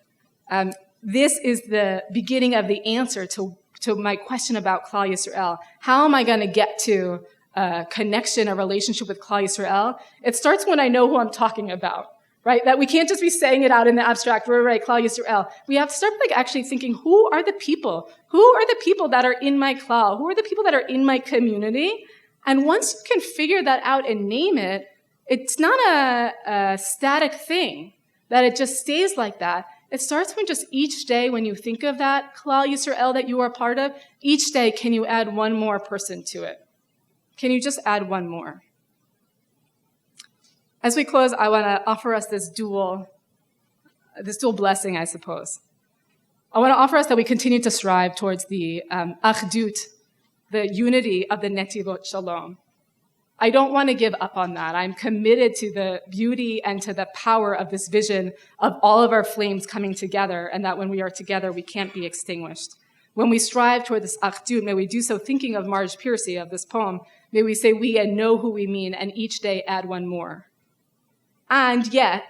This is the beginning of the answer to my question about klal yisrael. How am I going to get to a connection, a relationship with klal yisrael? It starts when I know who I'm talking about, right? That we can't just be saying it out in the abstract, right, klal yisrael. We have to start actually thinking, who are the people? Who are the people that are in my klal? Who are the people that are in my community? And once you can figure that out and name it, it's not a static thing, that it just stays like that. It starts when just each day, when you think of that klal yisrael that you are part of, each day can you add one more person to it? Can you just add one more? As we close, I want to offer us this dual blessing, I suppose. I want to offer us that we continue to strive towards the achdut, the unity of the Netivot Shalom. I don't want to give up on that. I'm committed to the beauty and to the power of this vision of all of our flames coming together, and that when we are together, we can't be extinguished. When we strive toward this achdut, may we do so thinking of Marge Piercy, of this poem. May we say we and know who we mean, and each day add one more. And yet,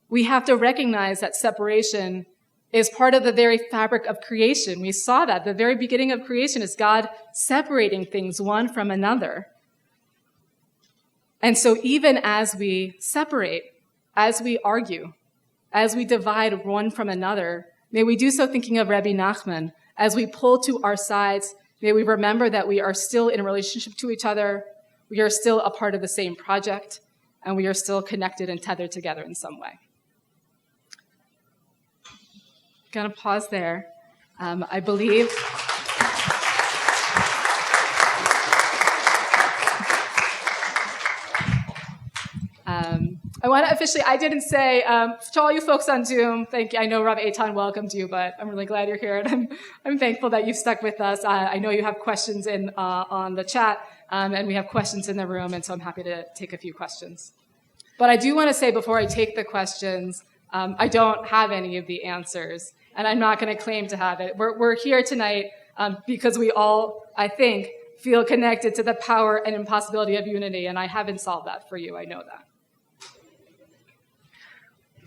we have to recognize that separation is part of the very fabric of creation. We saw that. The very beginning of creation is God separating things one from another. And so even as we separate, as we argue, as we divide one from another, may we do so thinking of Rabbi Nachman. As we pull to our sides, may we remember that we are still in a relationship to each other, we are still a part of the same project, and we are still connected and tethered together in some way. Going to pause there. I believe want to officially, I didn't say, to all you folks on Zoom, thank you. I know Rav Eitan welcomed you, but I'm really glad you're here, and I'm thankful that you've stuck with us. I know you have questions on the chat, and we have questions in the room, and so I'm happy to take a few questions. But I do want to say before I take the questions, I don't have any of the answers, and I'm not going to claim to have it. We're here tonight because we all, I think, feel connected to the power and impossibility of unity, and I haven't solved that for you. I know that.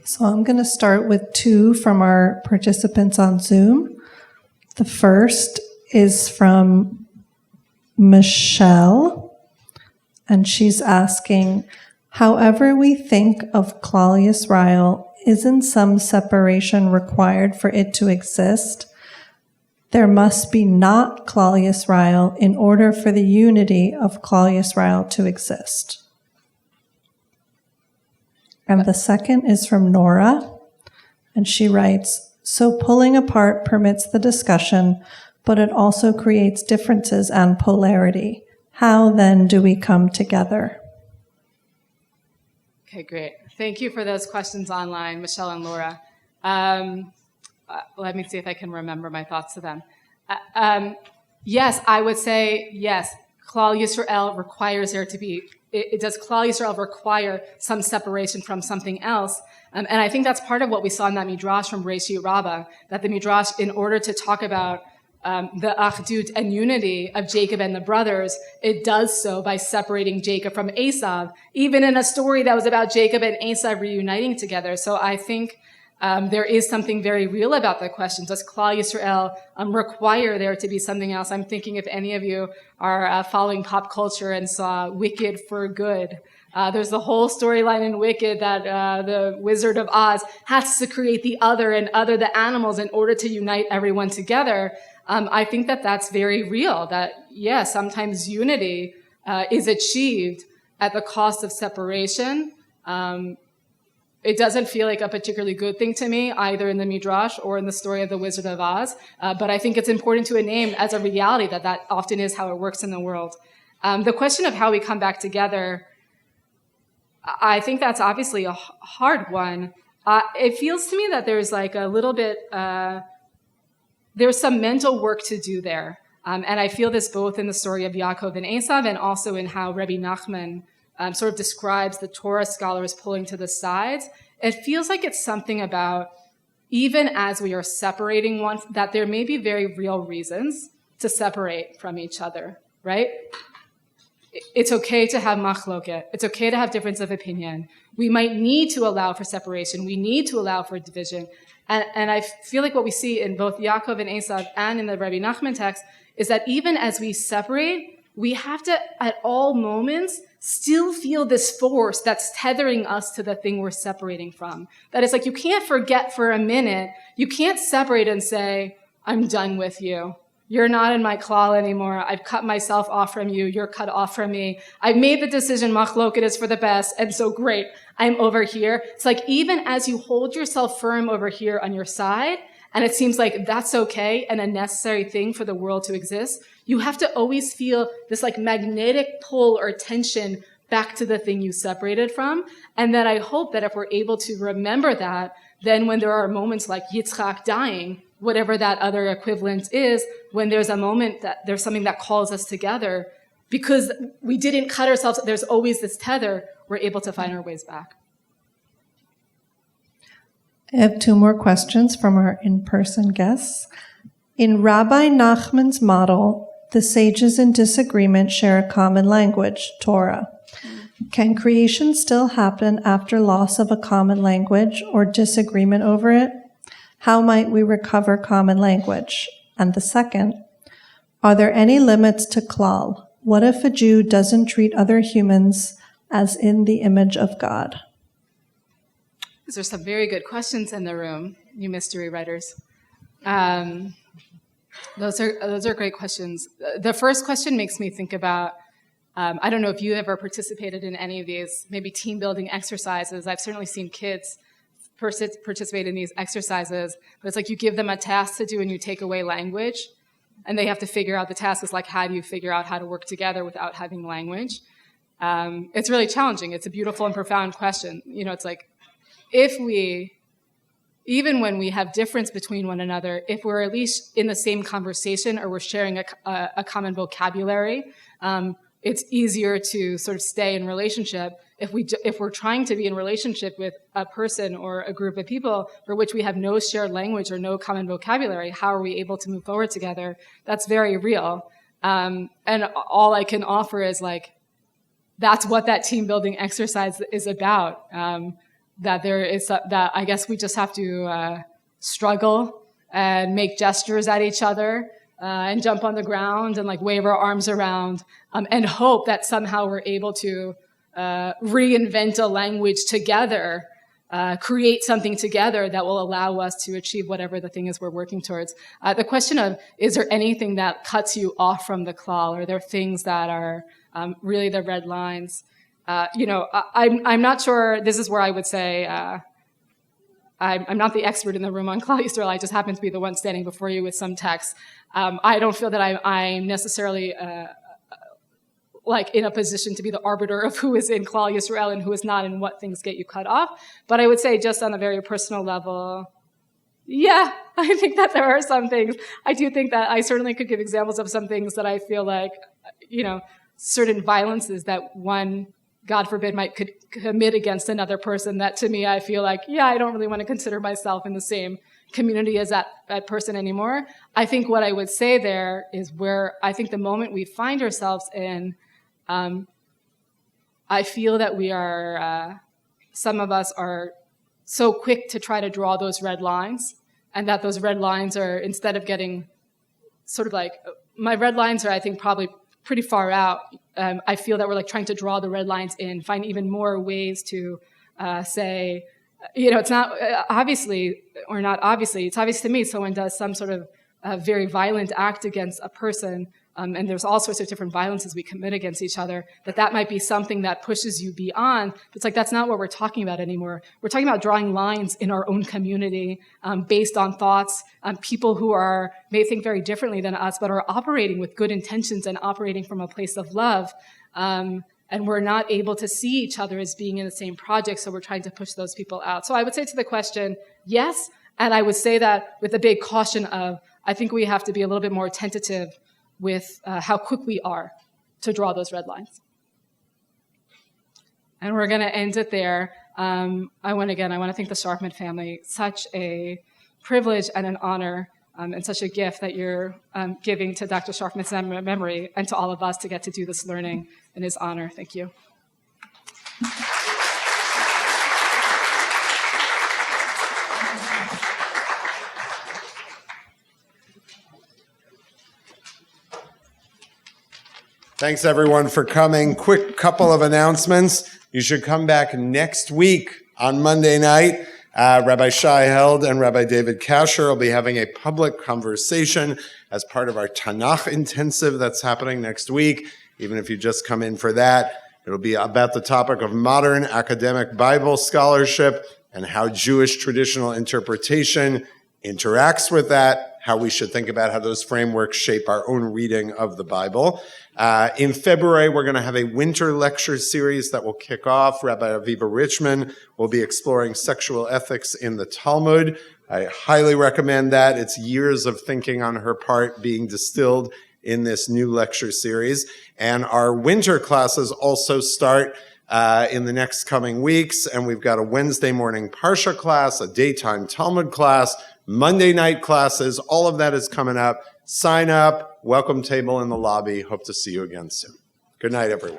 So I'm going to start with two from our participants on Zoom. The first is from Michelle, and she's asking, however we think of klal yisrael, isn't some separation required for it to exist? There must be not klal yisrael in order for the unity of klal yisrael to exist. And the second is from Nora, and she writes, so pulling apart permits the discussion, but it also creates differences and polarity. How then do we come together? Okay, great. Thank you for those questions online, Michelle and Laura. Let me see if I can remember my thoughts to them. Yes, I would say yes. Klal Yisrael requires there to be, does Klal Yisrael require some separation from something else? And I think that's part of what we saw in that Midrash from Reishi Rabbah, that the Midrash, in order to talk about the achdut and unity of Jacob and the brothers, it does so by separating Jacob from Esav, even in a story that was about Jacob and Esav reuniting together. So I think there is something very real about the question. Does Klal Yisrael require there to be something else? I'm thinking if any of you are following pop culture and saw Wicked for Good, there's the whole storyline in Wicked that the Wizard of Oz has to create the other and other the animals in order to unite everyone together. I think that that's very real, that, yes, sometimes unity is achieved at the cost of separation. It doesn't feel like a particularly good thing to me, either in the Midrash or in the story of the Wizard of Oz. But I think it's important to name as a reality that that often is how it works in the world. The question of how we come back together, I think that's obviously a hard one. It feels to me that there's like a little bit, there's some mental work to do there. And I feel this both in the story of Yaakov and Esav and also in how Rabbi Nachman sort of describes the Torah scholars pulling to the sides. It feels like it's something about, even as we are separating one, that there may be very real reasons to separate from each other, right? It's okay to have machloket. It's okay to have difference of opinion. We might need to allow for separation. We need to allow for division. And I feel like what we see in both Yaakov and Esav and in the Rabbi Nachman text is that even as we separate, we have to, at all moments, still feel this force that's tethering us to the thing we're separating from. That it's like you can't forget for a minute. You can't separate and say, I'm done with you. You're not in my klal anymore. I've cut myself off from you. You're cut off from me. I've made the decision, machloket is for the best, and so great. I'm over here. It's like even as you hold yourself firm over here on your side, and it seems like that's okay and a necessary thing for the world to exist, you have to always feel this like magnetic pull or tension back to the thing you separated from. And that I hope that if we're able to remember that, then when there are moments like Yitzchak dying, whatever that other equivalent is, when there's a moment that there's something that calls us together, because we didn't cut ourselves, there's always this tether, we're able to find our ways back. I have two more questions from our in-person guests. In Rabbi Nachman's model, the sages in disagreement share a common language, Torah. Can creation still happen after loss of a common language or disagreement over it? How might we recover common language? And the second, are there any limits to klal? What if a Jew doesn't treat other humans as in the image of God? These are some very good questions in the room, you mystery writers. Those are great questions. The first question makes me think about, I don't know if you ever participated in any of these, maybe team building exercises. I've certainly seen kids participate in these exercises, but it's like you give them a task to do and you take away language, and they have to figure out the task is like, how do you figure out how to work together without having language? it's really challenging. It's a beautiful and profound question. It's like, even when we have difference between one another, if we're at least in the same conversation or we're sharing a common vocabulary, it's easier to sort of stay in relationship. If we're trying to be in relationship with a person or a group of people for which we have no shared language or no common vocabulary, how are we able to move forward together? That's very real. And all I can offer is like, that's what that team building exercise is about. That I guess we just have to struggle and make gestures at each other and jump on the ground and like wave our arms around and hope that somehow we're able to reinvent a language together, create something together that will allow us to achieve whatever the thing is we're working towards. The question of, is there anything that cuts you off from the klal? Are there things that are really the red lines? I'm not sure. This is where I would say I'm not the expert in the room on klal yisrael. I just happen to be the one standing before you with some text. I don't feel that I'm necessarily like in a position to be the arbiter of who is in klal yisrael and who is not, and what things get you cut off. But I would say, just on a very personal level, yeah, I think that there are some things. I do think that I certainly could give examples of some things that I feel like, certain violences that one, God forbid, might commit against another person, that to me, I feel like, I don't really want to consider myself in the same community as that person anymore. I think what I would say there is where I think the moment we find ourselves in, I feel that we are, some of us are so quick to try to draw those red lines, and that those red lines are, instead of getting sort of like, my red lines are, I think, probably pretty far out. I feel that we're like trying to draw the red lines in, find even more ways to say, it's not obviously, or not obviously, it's obvious to me someone does some sort of very violent act against a person, and there's all sorts of different violences we commit against each other, that might be something that pushes you beyond. It's like, that's not what we're talking about anymore. We're talking about drawing lines in our own community based on thoughts, people who may think very differently than us, but are operating with good intentions and operating from a place of love. And we're not able to see each other as being in the same project, so we're trying to push those people out. So I would say to the question, yes, and I would say that with a big caution of, I think we have to be a little bit more tentative with how quick we are to draw those red lines. And we're going to end it there. I want to thank the Scharfman family. Such a privilege and an honor and such a gift that you're giving to Dr. Scharfman's memory and to all of us to get to do this learning in his honor. Thank you. Thanks, everyone, for coming. Quick couple of announcements. You should come back next week on Monday night. Rabbi Shai Held and Rabbi David Kasher will be having a public conversation as part of our Tanakh intensive that's happening next week. Even if you just come in for that, it'll be about the topic of modern academic Bible scholarship and how Jewish traditional interpretation interacts with that, how we should think about how those frameworks shape our own reading of the Bible. In February, we're going to have a winter lecture series that will kick off. Rabbi Aviva Richman will be exploring sexual ethics in the Talmud. I highly recommend that. It's years of thinking on her part being distilled in this new lecture series. And our winter classes also start in the next coming weeks. And we've got a Wednesday morning Parsha class, a daytime Talmud class, Monday night classes. All of that is coming up. Sign up. Welcome table in the lobby. Hope to see you again soon. Good night, everyone.